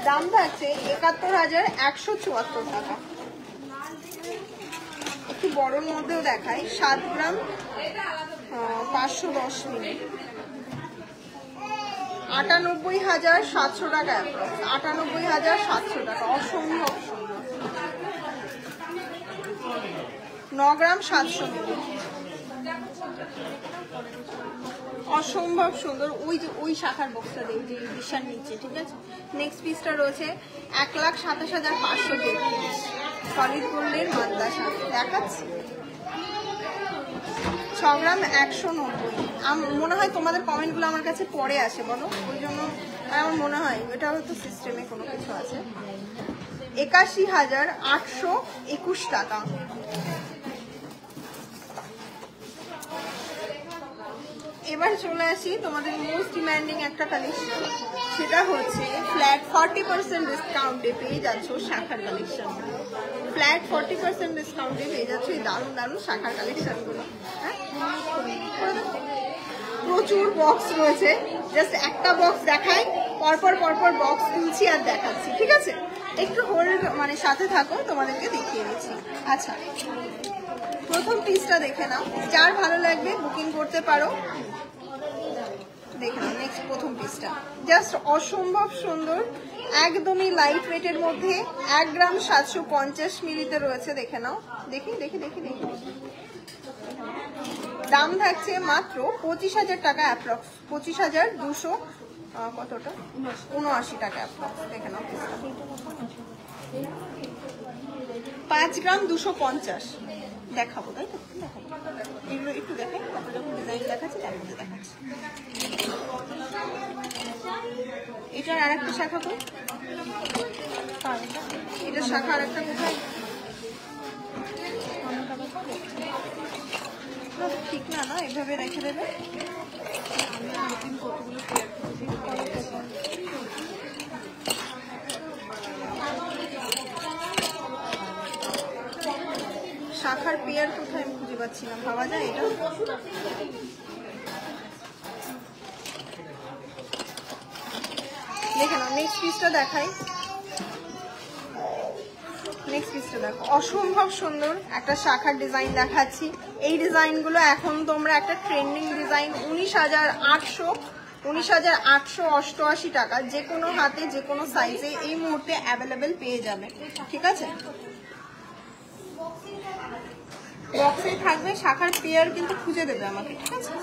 দাম থাকছে 71,174 টাকা। একটু বড়র মধ্যেও দেখাই, 7 গ্রাম 510 মিলি, 98,700 টাকা, 98,700 টাকা। অসম্ভব সুন্দর। 9 গ্রাম 700 মিলি, অসম্ভব সুন্দর। ওই শাখার বক্সটা দেই যে বিশাল নিচে, ঠিক আছে। নেক্সট পিসটা রয়েছে 1,27,500 সলিড গোল্ডের মাদ্দা শাড়ি দেখাচ্ছি, 6 গ্রাম 190। মনে হয় তোমাদের কমেন্টগুলো আমার কাছে পরে আসে, বলো, ওই জন্য আমার মনে হয় এটা হয়তো সিস্টেমে কোনো কিছু আছে। 81,821 টাকা। এবার চলে আসি তোমাদের মোস্ট ডিমান্ডিং একটা কালেকশন, সেটা হচ্ছে ফ্ল্যাট 40% ডিসকাউন্টে পেয়ে যাচ্ছ শাখার কালেকশন। ফ্ল্যাট 40% ডিসকাউন্টে পেয়ে যাচ্ছ এই দারুণ দারুণ শাখার কালেকশনগুলো। হ্যাঁ, প্রচুর বক্স রয়েছে, জাস্ট একটা বক্স দেখাই, পরপর পরপর বক্স তুলছি আর দেখাচ্ছি, ঠিক আছে। একটু হোল্ড মানে সাথে থাকো, তোমাদেরকে দেখিয়ে দিচ্ছি। আচ্ছা, প্রথম পিসটা দেখে নাও, যার ভালো লাগবে বুকিং করতে পারো। দেখে নাও নেক্সট প্রথম পিসটা, জাস্ট অসম্ভব সুন্দর, একদমই লাইট ওয়েটের মধ্যে, 1 গ্রাম 750 মিলিতে রয়েছে। দেখে নাও, দেখি দেখি দেখি দেখি। দাম থাকছে মাত্র 25,000 টাকা অ্যাপ্রক্স, 25,200 কতটা 79 টাকা অ্যাপ্রক্স। দেখে নাও, 5 গ্রাম 250 দেখাবো, তাই তো দেখাবো, এগুলো একটু দেখাই, তারপর যখন ডিজাইন দেখাচ্ছি তার মধ্যে দেখাচ্ছি। এটার আর একটা শাখা কই, এটা শাখা আর একটা কোথায়, ঠিক না, না এভাবে রেখে দেবে। শাখার পেয়ার কোথায় আমি খুঁজে পাচ্ছি না, ভাবা যায় এটা। দেখে নাও নেক্সট পিসটা দেখাই। নেক্সট পিসটা দেখো, অসম্ভব সুন্দর একটা শাখার ডিজাইন দেখাচ্ছি। এই ডিজাইনগুলো এখন তোমরা একটা ট্রেন্ডিং ডিজাইন, 19,888 টাকা, যে কোনো হাতে যে কোনো সাইজে এই মুহূর্তে অ্যাভেলেবেল পেয়ে যাবে, ঠিক আছে। বক্সে থাকবে শাখার পেয়ার, কিন্তু খুঁজে দেবে আমাকে, ঠিক আছে।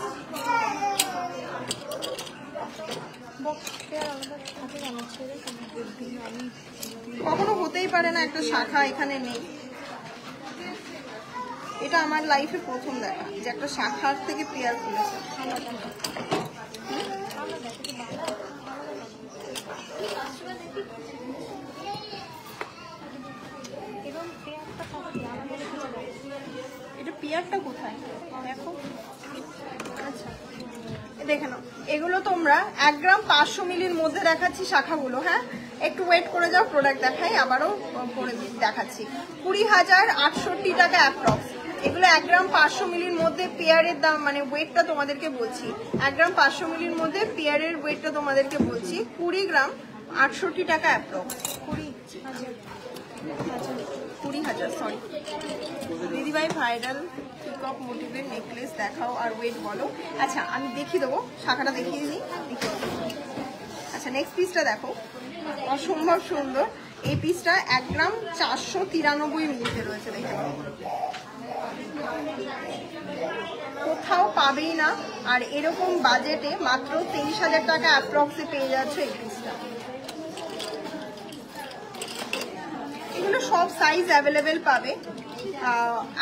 কখনো হতেই পারে না একটা শাখা এখানে নেই। এটা আমার লাইফে প্রথম দেখা যে একটা শাখার থেকে পেয়ার খুলেছে। এটা পেয়ারটা কোথায় দেখো। আচ্ছা, দেখে নাও, এগুলো তোমরা 1 গ্রাম 500 মিলির মধ্যে দেখাচ্ছি শাখাগুলো। হ্যাঁ, একটু ওয়েট করে যাও, প্রোডাক্ট দেখাই, আবারও করে দেখাচ্ছি। 20,068 টাকা অ্যাপ্রক্স। এগুলো 1 গ্রাম 500 মিলির মধ্যে, পেয়ারের দাম মানে ওয়েটটা তোমাদেরকে বলছি, 1 গ্রাম 500 মিলির মধ্যে পেয়ারের ওয়েটটা তোমাদেরকে বলছি, 20 গ্রাম 68 টাকা অ্যাপ্রক্স। 20,000 সরি দিদিভাই, ভাইরাল পিকক মোটিভের নেকলেস দেখাও আর ওয়েট বলো। আচ্ছা, আমি দেখিয়ে দেবো, শাখাটা দেখিয়ে দিই। আচ্ছা, নেক্সট পিসটা দেখো, অসম্ভব সুন্দর। এই পিসটা 1 গ্রাম 493 মিলিতে রয়েছে। দেখে কোথাও পাবেই না, আর এরকম বাজেটে মাত্র 23,000 টাকা অ্যাপ্রক্সে পেয়ে যাচ্ছে এই পিসটা। এগুলো সব সাইজ অ্যাভেলেবেল পাবে,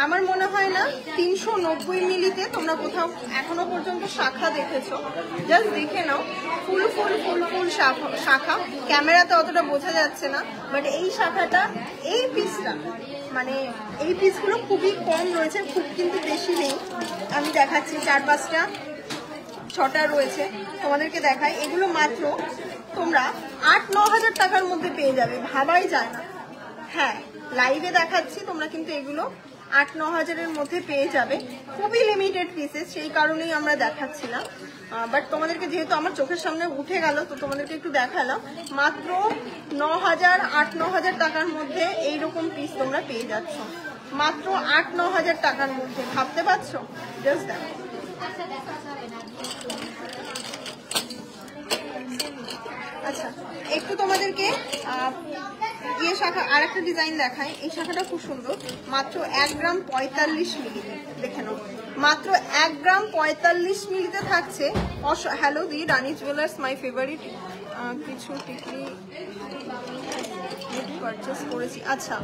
আমার মনে হয় না 390 মিলিতে তোমরা কোথাও এখনো পর্যন্ত শাখা দেখেছো। জাস্ট দেখে নাও, ফুল ফুল ফুল ফুল শাখা। ক্যামেরাতে অতটা বোঝা যাচ্ছে না, বাট এই শাখাটা, এই পিসটা, মানে এই পিসগুলো খুবই কম রয়েছে, খুব কিন্তু বেশি নেই। আমি দেখাচ্ছি 4-5টা 6টা রয়েছে, তোমাদেরকে দেখাই। এগুলো মাত্র তোমরা 8-9 হাজার টাকার মধ্যে পেয়ে যাবে, ভাবাই যায় না। হ্যাঁ, লাইভে দেখাচ্ছি, তোমরা কিন্তু এগুলো 8-9 হাজারের মধ্যে পেয়ে যাবে। খুবই লিমিটেড পিসেস, সেই কারণেই আমরা দেখাচ্ছি না। বাট তোমাদেরকে যেহেতু আমার চোখের সামনে উঠে গেল, তো তোমাদেরকে একটু দেখালাম। মাত্র 8-9 হাজার টাকার মধ্যে এইরকম পিস তোমরা পেয়ে যাচ্ছ, মাত্র 8-9 হাজার টাকার মধ্যে। ভাবতে পারছো? জাস্ট দেখো। আচ্ছা, একটু তোমাদেরকে ইয়ে শাখা আর একটা ডিজাইন দেখাই। এই শাখাটা খুব সুন্দর, মাত্র 1 গ্রাম 45 মিলি। দেখে নাও, মাত্র 1 গ্রাম 45 মিলিতে থাকছে। Hello the, Rani jewellers my favourite. কিছু টিকলি পারচেস করেছি। আচ্ছা,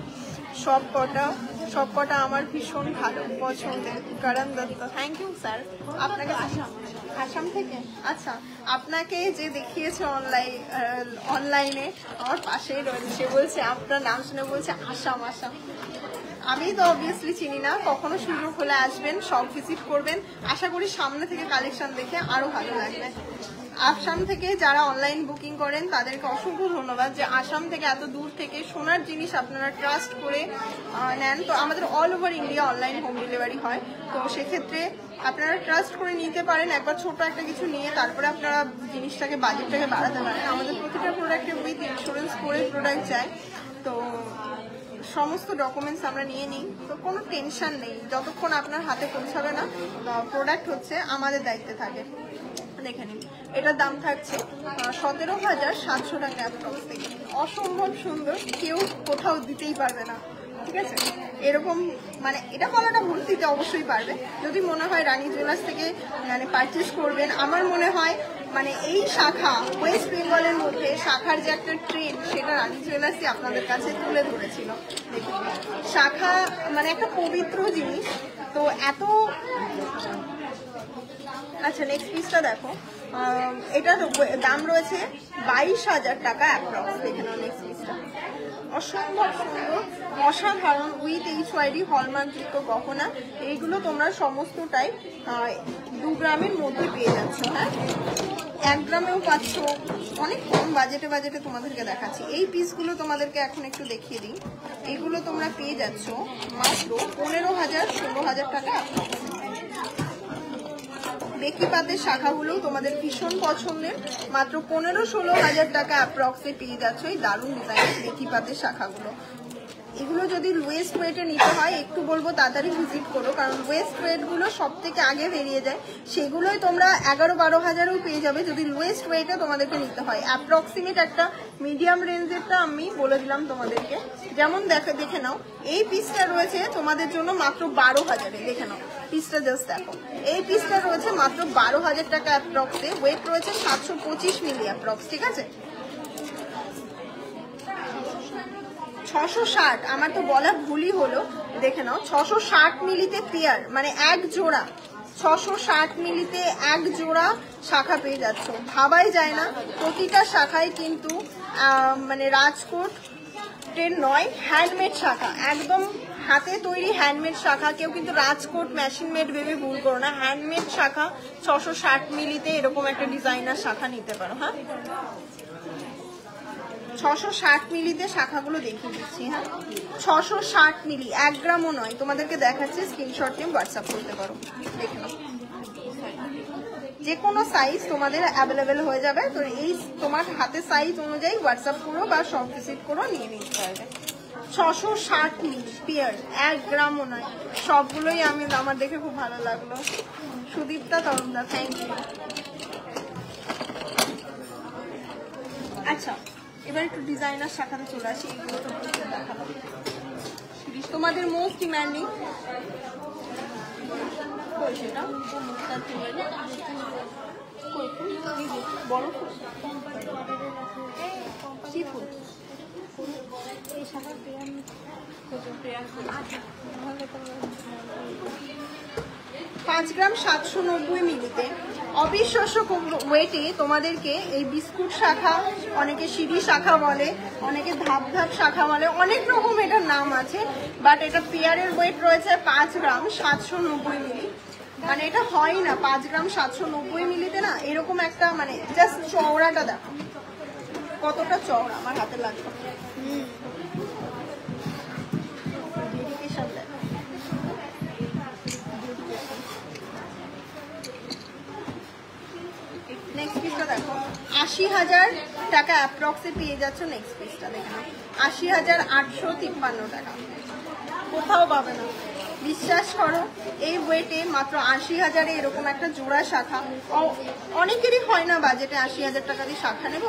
সব কটা আমার ভীষণ ভালো পছন্দের। করণ দত্ত, থ্যাংক ইউ স্যার। আপনাকে আসাম থেকে? আচ্ছা, আপনাকে যে দেখিয়েছে অনলাইনে, আমার পাশেই রয়েছে, সে বলছে, আপনার নাম শুনে বলছে আসাম। আমি তো অবভিয়াসলি চিনি না, কখনো সুযোগ হলে আসবেন, সব ভিজিট করবেন। আশা করি সামনে থেকে কালেকশন দেখে আরো ভালো লাগবে। আসাম থেকে যারা অনলাইন বুকিং করেন তাদেরকে অসংখ্য ধন্যবাদ, যে আসাম থেকে এত দূর থেকে সোনার জিনিস আপনারা ট্রাস্ট করে নেন। তো আমাদের all over India online home delivery হয়, তো সেক্ষেত্রে আপনারা ট্রাস্ট করে নিতে পারেন। একবার ছোট একটা কিছু নিয়ে তারপরে আপনারা জিনিসটাকে, বাজেটটাকে বাড়াতে পারেন। আমাদের প্রতিটা প্রোডাক্টে উইথ ইন্স্যুরেন্স করে প্রোডাক্ট যায়, তো সমস্ত ডকুমেন্টস আমরা নিয়ে নিই, তো কোনো টেনশন নেই। যতক্ষণ আপনার হাতে পৌঁছাবে না, প্রোডাক্ট হচ্ছে আমাদের দায়িত্বে থাকে। দেখে নিন, এটার দাম থাকছে 17,700 টাকা অ্যাপ্রক্স। দেখে নিন, অসম্ভব সুন্দর, কেউ কোথাও দিতেই পারবে না, ঠিক আছে? এরকম, মানে এটা বলাটা ভুল, দিতে অবশ্যই পারবে। যদি মনে হয় রানী জুয়েলার্স থেকে মানে পারচেস করবেন, আমার মনে হয় মানে এই শাখা, ওয়েস্ট বেঙ্গলের মধ্যে শাখার যে একটা ট্রেন্ড, সেটা রানী জুয়েলার্সই আপনাদের কাছে তুলে ধরেছিল। দেখুন, শাখা মানে একটা পবিত্র জিনিস, তো এত। আচ্ছা, নেক্সট পিসটা দেখো, এটা দাম রয়েছে 22,000 টাকা অ্যাপ্রক্স। দেখে নাও নেক্সট পিসটা, অসম্ভব সুন্দর, অসাধারণ, উইথ HYD হলমার্কযুক্ত গহনা। এইগুলো তোমরা সমস্তটাই 2 গ্রামের মধ্যে পেয়ে যাচ্ছ। হ্যাঁ, 1 গ্রামেও পাচ্ছ, অনেক কম বাজেটে তোমাদেরকে দেখাচ্ছি। এই পিসগুলো তোমাদেরকে এখন একটু দেখিয়ে দিই। এইগুলো তোমরা পেয়ে যাচ্ছ মাত্র 15,000-16,000 টাকা। বেকিপাতের শাখাগুলো তোমাদের ভীষণ পছন্দের, মাত্র 15-16 হাজার টাকা অ্যাপ্রক্সে পেয়ে যাচ্ছ এই দারুণ ডিজাইনের বেকিপাতের শাখাগুলো। এগুলো যদি লোয়েস্ট ওয়েটে নিতে হয়, একটু বলবো তাড়াতাড়ি ভিজিট করো, কারণ লোয়েস্ট ওয়েটগুলো সব থেকে আগে বেরিয়ে যায়। সেগুলোই তোমরা 11-12 হাজারেও পেয়ে যাবে যদি লোয়েস্ট ওয়েটে তোমাদেরকে নিতে হয়। অ্যাপ্রক্সিমেট একটা মিডিয়াম রেঞ্জেরটা আমি বলে দিলাম তোমাদেরকে। যেমন দেখে নাও, এই পিসটা রয়েছে তোমাদের জন্য মাত্র 12,000-এ। দেখে নাও পিসটা, জাস্ট দেখো, এই পিসটা রয়েছে মাত্র 12,000 টাকা অ্যাপ্রক্সে। ওয়েট রয়েছে 725 মিলি অ্যাপ্রক্স, ঠিক আছে? 660, আমার তো বলা ভুলই হলো। দেখে নাও, 660 মিলিতে পেয়ার, মানে এক জোড়া, 660 মিলিতে এক জোড়া শাখা পেয়ে যাচ্ছ। ভাবাই যায় না, প্রতিটা শাখায় কিন্তু মানে রাজকোট ট্রেন নয়, হ্যান্ডমেড শাখা, একদম হাতে তৈরি হ্যান্ডমেড শাখা। কেউ কিন্তু রাজকোট মেশিন মেড ভেবে ভুল করো না, হ্যান্ডমেড শাখা 660 মিলিতে এরকম একটা ডিজাইনার শাখা নিতে পারো। হ্যাঁ, 660 মিলিতে শাখাগুলো দেখিয়ে দিচ্ছি। হ্যাঁ, 660 মিলি, 1 গ্রামও নয়। তোমাদেরকে দেখাচ্ছি, স্ক্রিনশট নিয়ে হোয়াটসঅ্যাপ করতে পারো। দেখে নাও, যে কোনো সাইজ তোমাদের অ্যাভেলেবেল হয়ে যাবে। তো এই তোমার হাতের সাইজ অনুযায়ী হোয়াটসঅ্যাপ করো বা শপ ভিজিট করো, নিয়ে নিতে পারবে। 660 মিলি পেয়ার, 1 গ্রামও নয়। সবগুলোই আমার দেখে খুব ভালো লাগলো। সুদীপ্তা তরুণদা, থ্যাংক ইউ। আচ্ছা, এবার একটু ডিজাইনার শাখাতে চলে আসি। এগুলো তো দেখাবো, তোমাদের মোস্ট ডিমান্ডিং। সেটা বড় ফুল, কি ফুল? 5 গ্রাম 790 মিলিতে অবিশ্বাস্য ওয়েটে তোমাদেরকে এই বিস্কুট শাখা, অনেকে সিঁড়ি শাখা বলে, অনেকে ধাপ ধাপ শাখা বলে, অনেক রকম এটার নাম আছে, বাট এটা পেয়ারের ওয়েট রয়েছে 5 গ্রাম 790 মিলি। মানে এটা হয় না 5 গ্রাম 790 মিলিতে না এরকম একটা, মানে জাস্ট চওড়াটা দেখো কতটা চওড়া, আমার হাতে লাগবে। নেক্সট পিসটা দেখো 80,000 টাকা অ্যাপ্রক্সে পেয়ে যাচ্ছ। নেক্সট পিসটা দেখো 80,853 টাকা, কোথাও পাবে না, বিশ্বাস করো। এই ওয়েটে মাত্র 80,000-এ এরকম একটা জোড়া শাখা। অনেকেরই হয় না বাজেটে 80,000 টাকা দিয়ে শাখা নেব,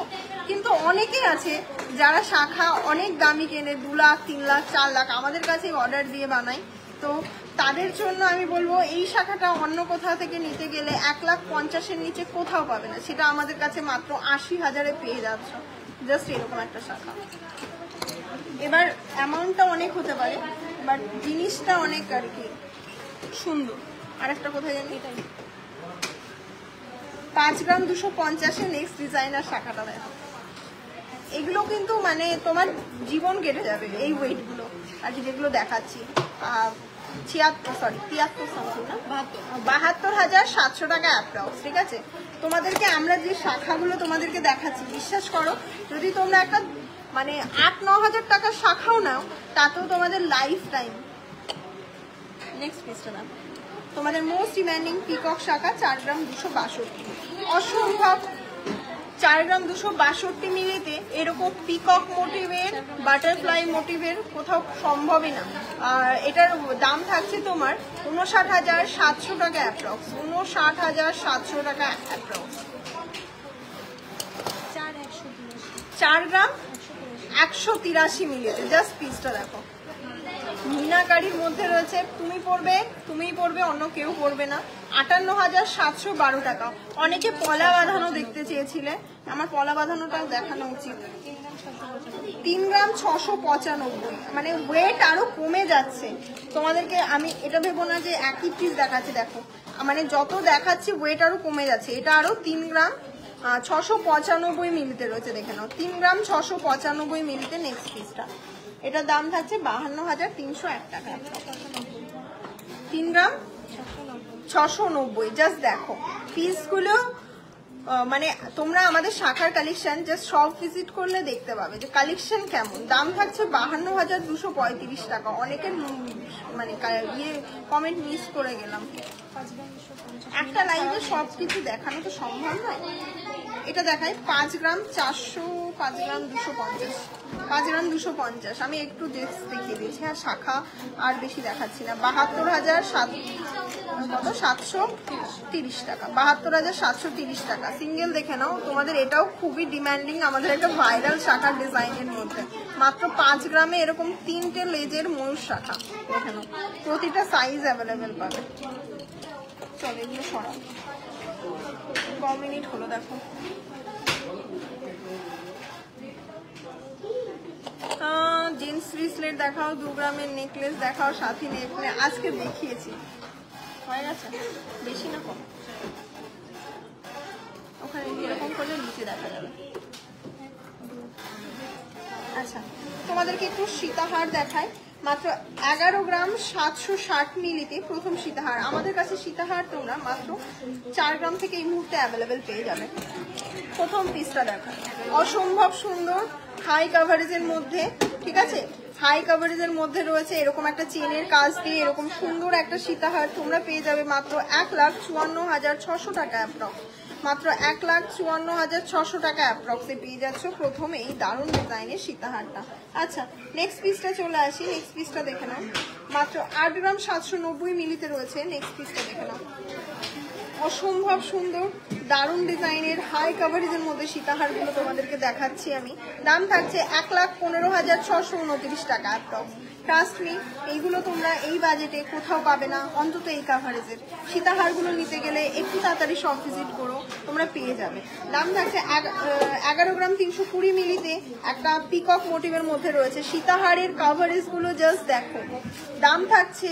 কিন্তু অনেকেই আছে যারা শাখা অনেক দামি কেনে, 2 লাখ 3 লাখ 4 লাখ, আমাদের কাছে অর্ডার দিয়ে বানাই। তো তাদের জন্য আমি বলবো এই শাখাটা অন্য কোথাও থেকে নিতে গেলে 1,50,000-এর নিচে কোথাও পাবে না, সেটা আমাদের কাছে মাত্র 80,000-এ পেয়ে যাচ্ছ। জাস্ট এরকম একটা শাখা। এবার অ্যামাউন্টটা অনেক হতে পারে, বাট জিনিসটা অনেক আর কি সুন্দর। আর একটা কোথায় জানি, এটাই 5 গ্রাম 250-এ নেক্সট ডিজাইনার শাখাটা দেখো। এগুলো কিন্তু মানে তোমার জীবন কেটে যাবে এই ওয়েটগুলো আর কি, যেগুলো দেখাচ্ছি। 73 সামথিং না, 72,700 টাকা অ্যাপ্রক্স। ঠিক আছে, তোমাদেরকে আমরা যে শাখাগুলো তোমাদেরকে দেখাচ্ছি, বিশ্বাস করো যদি তোমরা একটা মানে 8-9 হাজার টাকার শাখাও নাও, তাতেও তোমাদের লাইফ টাইম। নেক্সট পিসটা না তোমাদের মোস্ট ডিমান্ডিং পিকক শাখা 4 গ্রাম 262, অসম্ভব। 4 গ্রাম 262 মিলিতে এরকম পিকক মোটিভের, বাটারফ্লাই মোটিভের কোথাও সম্ভবই না। আর এটার দাম থাকছে তোমার 59,700 টাকা অ্যাপ্রক্স, 59,700 টাকা অ্যাপ্রক্স। 4 গ্রাম 183 মিলিতে। জাস্ট পিসটা দেখো, মিনাকারির মধ্যে রয়েছে, তুমিই পরবে, অন্য কেউ পরবে না। 58,712 টাকা। অনেকে পলা বাঁধানো দেখতে চেয়েছিলে, আমার পলা বাঁধানোটাও দেখানো উচিত। 3 গ্রাম 695, মানে ওয়েট আরো কমে যাচ্ছে তোমাদেরকে। আমি এটা ভেবো না যে একই পিস দেখাচ্ছি, দেখো মানে যত দেখাচ্ছি ওয়েট আরো কমে যাচ্ছে। এটা আরো 3 গ্রাম 695 মিলিতে রয়েছে, দেখে নাও 3 গ্রাম 695 মিলিতে। নেক্সট পিসটা এটার দাম থাকছে 52,301 টাকা। 3 গ্রাম 690। জাস্ট দেখো পিসগুলো, মানে তোমরা আমাদের শাখার কালেকশন জাস্ট সব ভিজিট করলে দেখতে পাবে যে কালেকশন কেমন। দাম থাকছে 52,235 টাকা। অনেকের মানে ইয়ে কমেন্ট মিস করে গেলাম, একটা লাইভে সব কিছু দেখানো তো সম্ভব নয়। এটা দেখাই 5 গ্রাম 400, 5 গ্রাম 250, 5 গ্রাম 250। আমি একটু দেখিয়ে দিয়েছি, আর শাখা আর বেশি দেখাচ্ছি না। 72,730 টাকা, 72,730 টাকা। সিঙ্গেল দেখে নাও, তোমাদের এটাও খুবই ডিমান্ডিং, আমাদের একটা ভাইরাল শাখার ডিজাইনের মধ্যে। মাত্র 5 গ্রামে এরকম 3টে লেজের ময়ূর শাখা দেখে নাও, প্রতিটা সাইজ অ্যাভেলেবেল পাবে। চলো এগুলো সরাও, 9 মিনিট হলো। দেখো জিন্স ব্রেসলেট দেখাও, 2 গ্রামের নেকলেস দেখাও, সাথী নেকলেস আজকে দেখিয়েছি, হয়ে গেছে। বেশি না কম, ওখানে এরকম করলে নিচে দেখা যাবে। আচ্ছা তোমাদেরকে একটু সীতাহার দেখায়, মাত্র 11 গ্রাম 760 মিলিতে প্রথম সীতাহার। আমাদের কাছে সীতাহার তোমরা মাত্র 4 গ্রাম থেকে এই মুহূর্তে অ্যাভেলেবেল পেয়ে যাবে। প্রথম পিসটা দেখো, অসম্ভব সুন্দর হাই কাভারেজের মধ্যে। ঠিক আছে, হাই কাভারেজের মধ্যে রয়েছে এরকম একটা চেনের কাজ দিয়ে এরকম সুন্দর একটা সীতাহার তোমরা পেয়ে যাবে মাত্র 1,54,600 টাকা অ্যাপ্রক্স। মাত্র 1,54,600 টাকা অ্যাপ্রক্সে পেয়ে যাচ্ছ প্রথমে এই দারুণ ডিজাইনের সীতাহারটা। আচ্ছা নেক্সট পিসটা চলে আসি, নেক্সট পিসটা দেখে নাও, মাত্র 8 গ্রাম 790 মিলিতে রয়েছে। নেক্সট পিসটা দেখে নাও, অসম্ভব সুন্দর দারুণ ডিজাইনের হাই কাভারেজের মধ্যে সীতাহারগুলো তোমাদেরকে দেখাচ্ছি আমি। দাম থাকছে 1,15,629 টাকা অ্যাপ্রক্স। ট্রাস্ট মি, এইগুলো তোমরা এই বাজেটে কোথাও পাবে না, অন্তত এই কাভারেজের। সীতাহারগুলো নিতে গেলে একটু তাড়াতাড়ি শপ ভিজিট করো, তোমরা পেয়ে যাবে। দাম থাকছে 11 গ্রাম 320 মিলিতে একটা পিকক মোটিভের মধ্যে রয়েছে। সীতাহারের কাভারেজগুলো জাস্ট দেখো, দাম থাকছে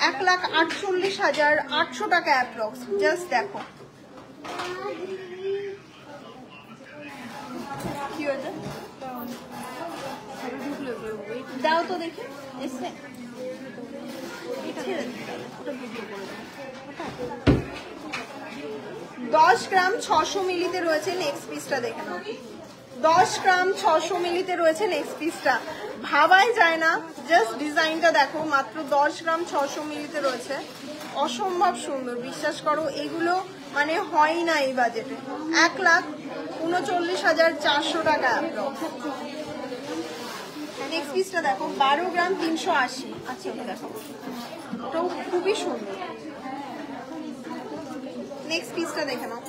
1,48,800 টাকা অ্যাপ্রক্স। জাস্ট দেখো কি হয়েছে, দাও তো দেখি এসে 10 গ্রাম 600 মিলিতে রয়েছে। নেক্সট পিসটা দেখে নাও, 10 গ্রাম 600 মিলিতে রয়েছে নেক্সট পিসটা। ভাবাই যায় না, জাস্ট ডিজাইনটা দেখো, মাত্র 10 গ্রাম 600 মিলিতে রয়েছে। অসম্ভব সুন্দর, বিশ্বাস করো এগুলো মানে হয় না এই বাজেটে। 1,39,400 টাকা। নেক্সট পিসটা দেখো, 12 গ্রাম 380। আচ্ছা এটা দেখো, ওটাও খুবই সুন্দর। নেক্সট পিসটা দেখে নাও,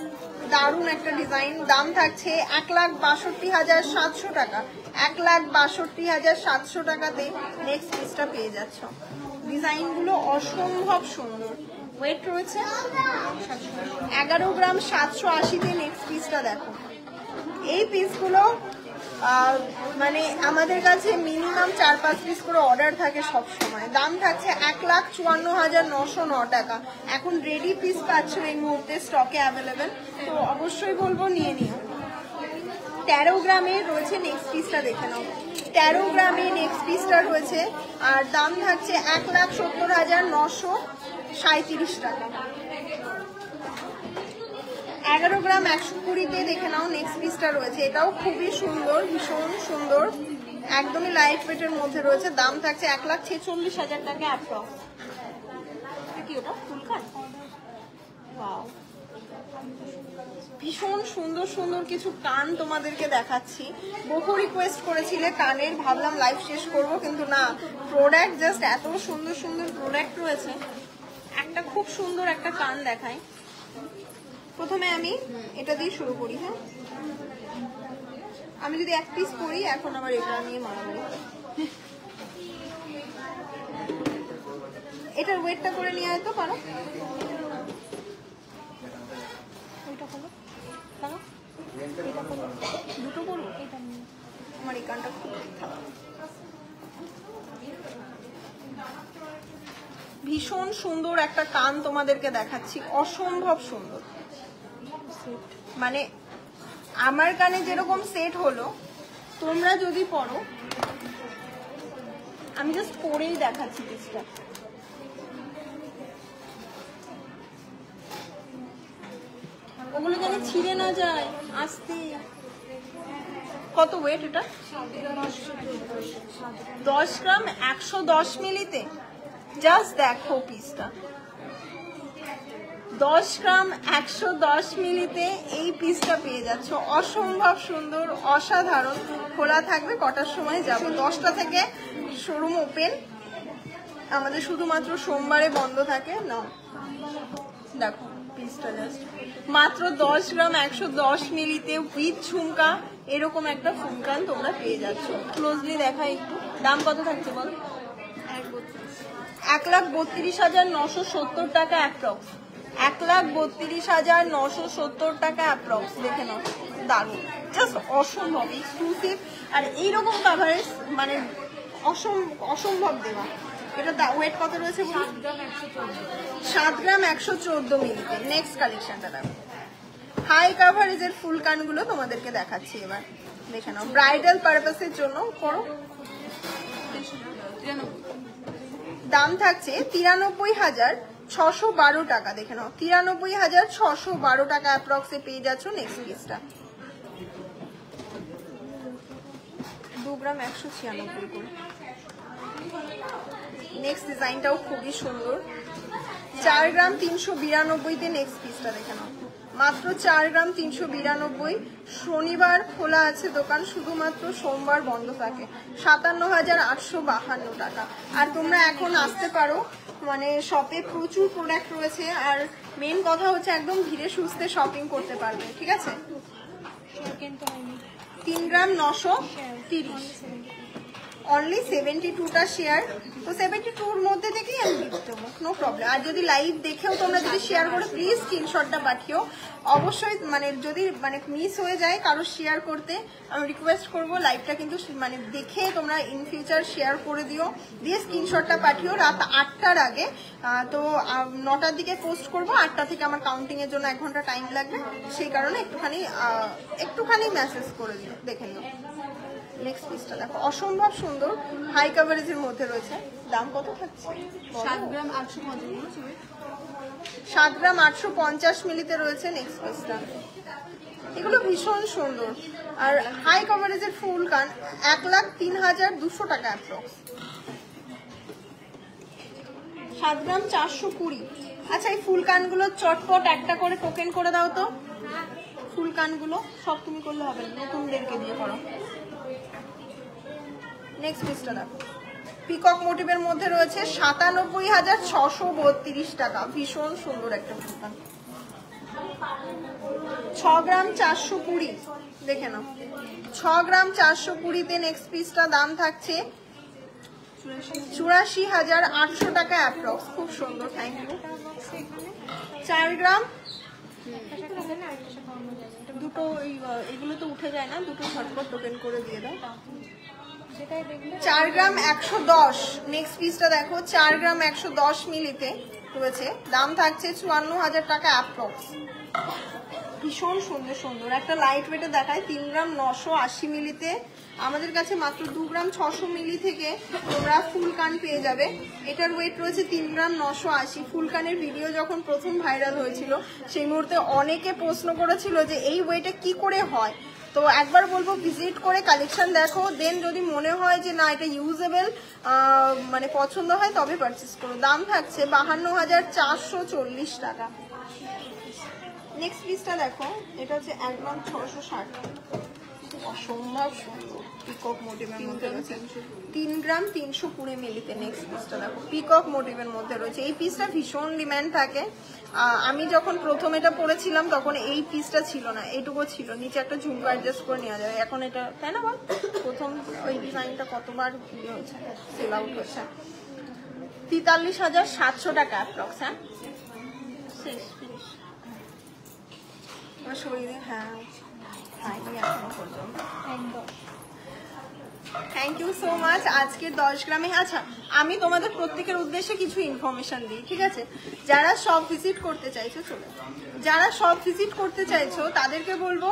দারুণ একটা ডিজাইন। দাম থাকছে 1,62,700 টাকা। 1,62,700 টাকাতে নেক্সট পিসটা পেয়ে যাচ্ছ। ডিজাইনগুলো অসম্ভব সুন্দর। ওয়েট রয়েছে 11 গ্রাম 780-তে নেক্সট পিসটা দেখো। এই পিসগুলো মানে আমাদের কাছে মিনিমাম 4-5 পিস করে অর্ডার থাকে সব সময়। দাম থাকছে 1,54,909 টাকা। এখন রেডি পিস পাচ্ছ এই মুহূর্তে স্টকে অ্যাভেলেবেল, তো অবশ্যই বলবো নিয়ে নিও। 13 গ্রামে রয়েছে নেক্সট পিসটা দেখে নাও। 13 গ্রামে নেক্সট পিসটা রয়েছে, আর দাম থাকছে 1,70,937 টাকা। 11 গ্রাম 120-তে দেখে নাও নেক্সট পিসটা রয়েছে। এটাও খুবই সুন্দর, ভীষণ সুন্দর, একদমই লাইট ওয়েটের মধ্যে রয়েছে। দাম থাকছে 1,46,000 টাকা অ্যাপ্রক্স। কি ওটা ফুল কাট? ওয়াও, ভীষণ সুন্দর সুন্দর কিছু কান তোমাদেরকে দেখাচ্ছি। বহু রিকোয়েস্ট করেছিলে কানের, ভাবলাম লাইভ শেষ করব, কিন্তু না, প্রোডাক্ট জাস্ট এত সুন্দর সুন্দর প্রোডাক্ট রয়েছে। একটা খুব সুন্দর একটা কান দেখাই। প্রথমে আমি এটা দিয়ে শুরু করি। হ্যাঁ, আমি যদি এক পিস পরি, এখন আবার এটা নিয়ে মারামারি। এটার ওয়েটটা করে নিয়ে আয় তো পারো। দুটো করবো, আমার এই কানটা খুব ভীষণ সুন্দর একটা কান তোমাদেরকে দেখাচ্ছি, অসম্ভব সুন্দর। মানে আমার কানে যেরকম সেট হলো, তোমরা যদি পরো, আমি জাস্ট পরেই দেখাচ্ছি পিসটা। ওগুলো যেন ছিঁড়ে না যায়, আস্তে। কত ওয়েট এটা? 10 গ্রাম 110 মিলিতে। জাস্ট দেখো পিসটা, 10 গ্রাম 110 মিলিতে এই পিসটা পেয়ে যাচ্ছ। অসম্ভব সুন্দর, অসাধারণ। খোলা থাকবে, কটার সময় যাবো? 10টা থেকে শোরুম ওপেন, আমাদের শুধুমাত্র সোমবারে বন্ধ থাকে। না দেখো পিসটা জাস্ট মাত্র 10 গ্রাম 110 মিলিতে উইথ ঝুমকা, এরকম একটা ফুলকান তোমরা পেয়ে যাচ্ছ। ক্লোজলি দেখাই একটু। দাম কত থাকছে বল? 1,32,970 টাকা অ্যাপ্রক্স। 1,32,970 টাকা অ্যাপ্রক্স। দেখে নাও, দারুণ, জাস্ট অসম্ভব এক্সক্লুসিভ। আর এইরকম কাভারেজ মানে অসম্ভব দেওয়া। এটা ওয়েট কত রয়েছে? 7 গ্রাম 114 মিলিতে। নেক্সট কালেকশনটা দেখো, হাই কাভারেজের ফুল কানগুলো তোমাদেরকে দেখাচ্ছি এবার। দেখে নাও, ব্রাইডাল পারপাসের জন্য করো। দাম থাকছে 93,612 টাকা। দেখে নাও, 93,612 টাকা অ্যাপ্রক্সে পেয়ে যাচ্ছ নেক্সট পিসটা। 2 গ্রাম 196 করে। নেক্সট ডিজাইনটাও খুবই সুন্দর। 4 গ্রাম 392-তে নেক্সট পিসটা দেখে নাও। মাত্র 4 গ্রাম 392। শনিবার খোলা আছে দোকান, শুধুমাত্র সোমবার বন্ধ থাকে। 57,852 টাকা। আর তোমরা এখন আসতে পারো, মানে শপে প্রচুর প্রোডাক্ট রয়েছে। আর মেন কথা হচ্ছে একদম ধীরে সুস্থে শপিং করতে পারবে, ঠিক আছে? 3 গ্রাম 930। অনলি 72টা শেয়ার, তো 72-র মধ্যে থেকেই আমি গিফট দেবো, নো প্রবলেম। আর যদি লাইভ দেখেও তোমরা যদি শেয়ার করো প্লিজ স্ক্রিনশটটা পাঠিও অবশ্যই। মানে যদি মানে মিস হয়ে যায় কারো শেয়ার করতে, আমি রিকোয়েস্ট করবো লাইভটা কিন্তু মানে দেখে তোমরা ইন ফিউচার শেয়ার করে দিও, দিয়ে স্ক্রিনশটটা পাঠিও রাত 8টার আগে। তো 9টার দিকে পোস্ট করবো, 8টা থেকে আমার কাউন্টিংয়ের জন্য 1 ঘন্টা টাইম লাগবে, সেই কারণে একটুখানি মেসেজ করে দিও, দেখে নিও। নেক্সট পিসটা দেখো, অসম্ভব সুন্দর, হাই কভারেজের মধ্যে রয়েছে। দাম কত থাকছে? 7 গ্রাম 850। 7 গ্রাম 850 মিলিতে রয়েছে নেক্সট পিসটা। এগুলো ভীষণ সুন্দর, আর হাই কভারেজের ফুল কান 1,03,200 টাকা অ্যাপ্রক্স। 7 গ্রাম 420। আচ্ছা, এই ফুল কানগুলো চটপট একটা করে টোকেন করে দাও তো। ফুল কানগুলো সব তুমি করলে হবে না, নতুনদেরকে দিয়ে করো। নেক্সট পিসটা দেখো, পিকক মোটিভের মধ্যে রয়েছে 97,632 টাকা, ভীষণ সুন্দর একটা ফুলকান। 6 গ্রাম 420, দেখে নাও 6 গ্রাম 420-তে নেক্সট পিসটা দাম থাকছে 84,800 টাকা অ্যাপ্রক্স, খুব সুন্দর, থ্যাংক ইউ। 4 গ্রাম দুটো, এগুলো তো উঠে যায় না, দুটো ঝটপট টোকেন করে দিয়ে দাও। 4 গ্রাম 110, নেক্সট পিসটা দেখো 4 গ্রাম 110 মিলিতে রয়েছে, দাম থাকছে 54,000 টাকা অ্যাপ্রক্স। ভীষণ সুন্দর সুন্দর একটা লাইট ওয়েটে দেখায়, 3 গ্রাম 980 মিলিতে। আমাদের কাছে মাত্র 2 গ্রাম 600 মিলি থেকে তোমরা ফুল কান পেয়ে যাবে। এটার ওয়েট রয়েছে 3 গ্রাম 980। ফুল কানের ভিডিও যখন প্রথম ভাইরাল হয়েছিল সেই মুহূর্তে অনেকে প্রশ্ন করেছিল যে এই ওয়েটে কি করে হয়। তো একবার বলবো ভিজিট করে কালেকশন দেখো, দেন যদি মনে হয় যে না এটা ইউজেবল মানে পছন্দ হয় তবে পারচেস করো। দাম থাকছে 52,440 টাকা। নেক্সট পিসটা দেখো, এটা হচ্ছে 1 গ্রাম 660, অসম্ভব সুন্দর পিকক মোটিভের মধ্যে রয়েছে, 3 গ্রাম 320 মিলিতে। নেক্সট পিসটা দেখো, পিকক মোটিভের মধ্যে রয়েছে। এই পিসটা ভীষণ ডিমান্ড থাকে। আমি যখন প্রথম এটা পরেছিলাম তখন এই পিসটা ছিল না, এইটুকু ছিল, নিচে একটা ঝুমকা অ্যাডজাস্ট করে নেওয়া যায়। এখন এটা তাই না বল, প্রথম ওই ডিজাইনটা কতবার ইয়ে হয়েছে, সেল আউট হয়েছে। 43,700 টাকা অ্যাপ্রক্স। হ্যাঁ শেষ শরীরে, হ্যাঁ এখনো পর্যন্ত। Thank you so much. আজকে 10 গ্রামে, আচ্ছা আমি তোমাদের প্রত্যেকের উদ্দেশ্যে কিছু ইনফরমেশন দিই, ঠিক আছে? যারা শপ ভিজিট করতে চাইছো চলে, যারা শপ ভিজিট করতে চাইছো তাদেরকে বলবো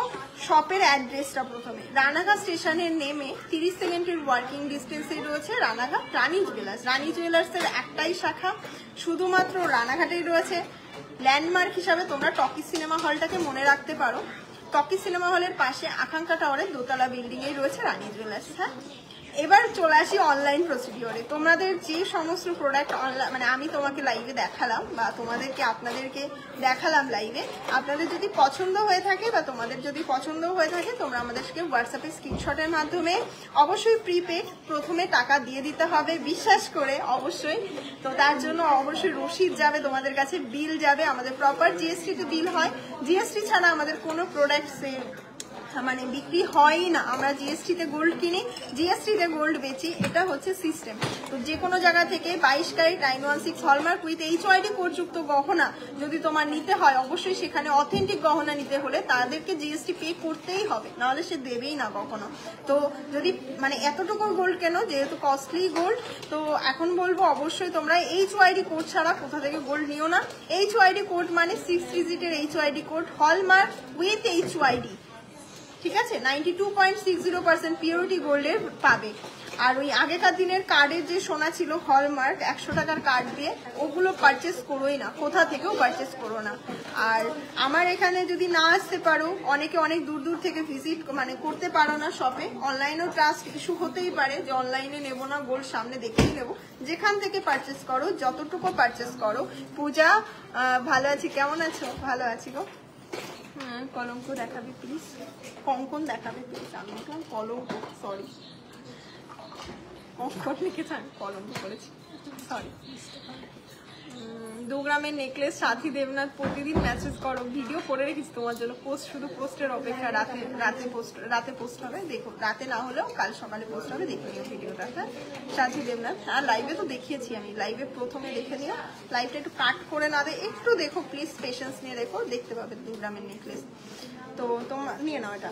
শপের অ্যাড্রেসটা প্রথমে রানাঘাট স্টেশনের নেমে 30 সেকেন্ডের ওয়ার্কিং ডিস্টেন্সে রয়েছে রানাঘাট রানী জুয়েলার্স। রানী জুয়েলার্সের একটাই শাখা শুধুমাত্র রানাঘাটেই রয়েছে। ল্যান্ডমার্ক হিসাবে তোমরা টকি সিনেমা হলটাকে মনে রাখতে পারো। টকি সিনেমা হলের পাশে আকাঙ্ক্ষা টাওয়ারের দোতলা বিল্ডিং এ রয়েছে রানী জুয়েলার্স। হ্যাঁ, এবার চলে আসি অনলাইন প্রসিডিওরে। তোমাদের যে সমস্ত প্রোডাক্ট অনলাইন মানে আমি তোমাকে লাইভে দেখালাম বা আপনাদেরকে দেখালাম লাইভে, আপনাদের যদি পছন্দ হয়ে থাকে বা তোমাদের যদি পছন্দ হয়ে থাকে তোমরা আমাদেরকে হোয়াটসঅ্যাপে স্ক্রিনশটের মাধ্যমে অবশ্যই প্রিপেড প্রথমে টাকা দিয়ে দিতে হবে, বিশ্বাস করে অবশ্যই। তো তার জন্য অবশ্যই রসিদ যাবে তোমাদের কাছে, বিল যাবে, আমাদের প্রপার জিএসটিতে বিল হয়। জিএসটি ছাড়া আমাদের কোনো প্রোডাক্ট মানে বিক্রি হয় না। আমরা জিএসটিতে গোল্ড কিনি, জিএসটিতে গোল্ড বেচি, এটা হচ্ছে সিস্টেম। তো যে কোনো জায়গা থেকে 22 ক্যারেট 916 হলমার্ক উইথ এইচওআইডি কোডযুক্ত গহনা যদি তোমার নিতে হয়, অবশ্যই সেখানে অথেন্টিক গহনা নিতে হলে তাদেরকে জিএসটি পে করতেই হবে, নাহলে সে দেবেই না কখনো। তো যদি মানে এতটুকু গোল্ড কেন, যেহেতু কস্টলি গোল্ড, তো এখন বলবো অবশ্যই তোমরা এইচওআইডি কোড ছাড়া কোথা থেকে গোল্ড নিও না। এইচওআইডি কোড মানে 6 ডিজিটের HUID code, hallmark with HUID, ঠিক আছে? 92.60% পিওরিটি গোল্ডের পাবে। আর ওই আগেকার দিনের কার্ডের যে সোনা ছিল হলমার্ক 100 টাকার কার্ড দিয়ে, ওগুলো পারচেস করোই না, কোথা থেকেও পারচেস করো না। আর আমার এখানে যদি না আসতে পারো, অনেকে অনেক দূর দূর থেকে ভিজিট মানে করতে পারো না শপে, অনলাইনেও ট্রাস্ট ইস্যু হতেই পারে যে অনলাইনে নেবো না, গোল্ড সামনে দেখেই নেবো। যেখান থেকে পারচেস করো, যতটুকু পারচেস করো। পূজা ভালো আছি, কেমন আছো? ভালো আছি গো। কলঙ্ক দেখাবে প্লিজ, কঙ্কন দেখাবে প্লিজ। আমি দেখলাম কলঙ্ক, সরি, অক্ষর লিখেছে আমি কলঙ্ক করেছি, সরি। 2 গ্রামের নেকলেস সাথী দেবনাথ প্রতিদিন মেসেজ করো, ভিডিও করে রেখেছি তোমার জন্য, পোস্ট শুধু পোস্টের অপেক্ষা, রাতে পোস্ট হবে, দেখো রাতে না হলেও কাল সকালে পোস্ট হবে, দেখে নিও ভিডিওটা। হ্যাঁ সাথী দেবনাথ, আর লাইভে তো দেখিয়েছি আমি, লাইভে প্রথমে দেখে নিও, লাইভটা একটু কাট করে না দেয় একটু দেখো প্লিজ, পেশেন্স নিয়ে দেখো, দেখতে পাবে 2 গ্রামের নেকলেস। তো তোমরা নিয়ে নাও এটা।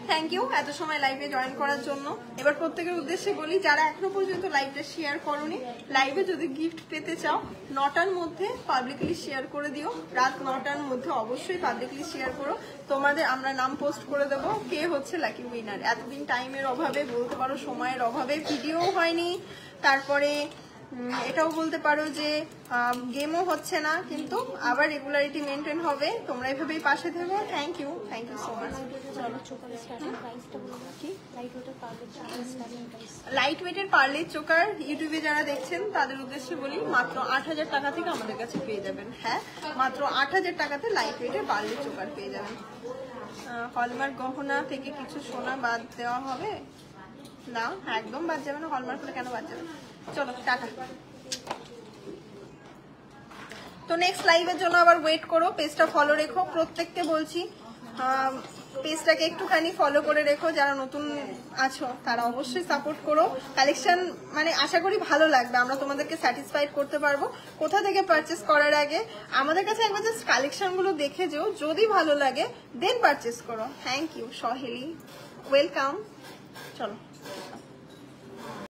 থ্যাংক ইউ এত সময় লাইভে জয়েন করার জন্য। এবার প্রত্যেকের উদ্দেশ্যে বলি, যারা এখনো পর্যন্ত লাইভটা শেয়ার করোনি, লাইভে যদি গিফট পেতে চাও 9টার মধ্যে পাবলিকলি শেয়ার করে দিও, রাত 9টার মধ্যে অবশ্যই পাবলিকলি শেয়ার করো, তোমাদের আমরা নাম পোস্ট করে দেবো কে হচ্ছে লাকি উইনার। এতদিন টাইমের অভাবে, বলতে পারো সময়ের অভাবে ভিডিও হয়নি, তারপরে এটাও বলতে পারো যে গেমও হচ্ছে না, কিন্তু আবার রেগুলারিটি মেনটেন হবে, তোমরা এভাবেই পাশে থেকো। Thank you so much. Light ওয়েটের পার্লের চোকার ইউটিউবে যারা দেখছেন তাদের উদ্দেশ্যে বলি, মাত্র 8,000 টাকা থেকে আমাদের কাছে পেয়ে যাবেন। হ্যাঁ মাত্র 8,000 টাকাতে লাইট ওয়েটের পার্লের চোকার পেয়ে যাবেন। হলমার্ক গহনা থেকে কিছু সোনা বাদ দেওয়া হবে না, একদম বাদ যাবে না, হলমার্ক করে কেন বাদ যাবে। চলো টাটা। তো নেক্সট লাইভের জন্য আবার ওয়েট করো, পেজটা ফলো রেখো, প্রত্যেককে বলছি পেজটাকে একটুখানি ফলো করে রেখো, যারা নতুন আছো তারা অবশ্যই সাপোর্ট করো। কালেকশন মানে আশা করি ভালো লাগবে, আমরা তোমাদেরকে স্যাটিসফাইড করতে পারবো। কোথা থেকে পারচেস করার আগে আমাদের কাছে একবার জাস্ট কালেকশনগুলো দেখে যেও, যদি ভালো লাগে দেন পারচেস করো। Thank you Saheli, welcome. চলো।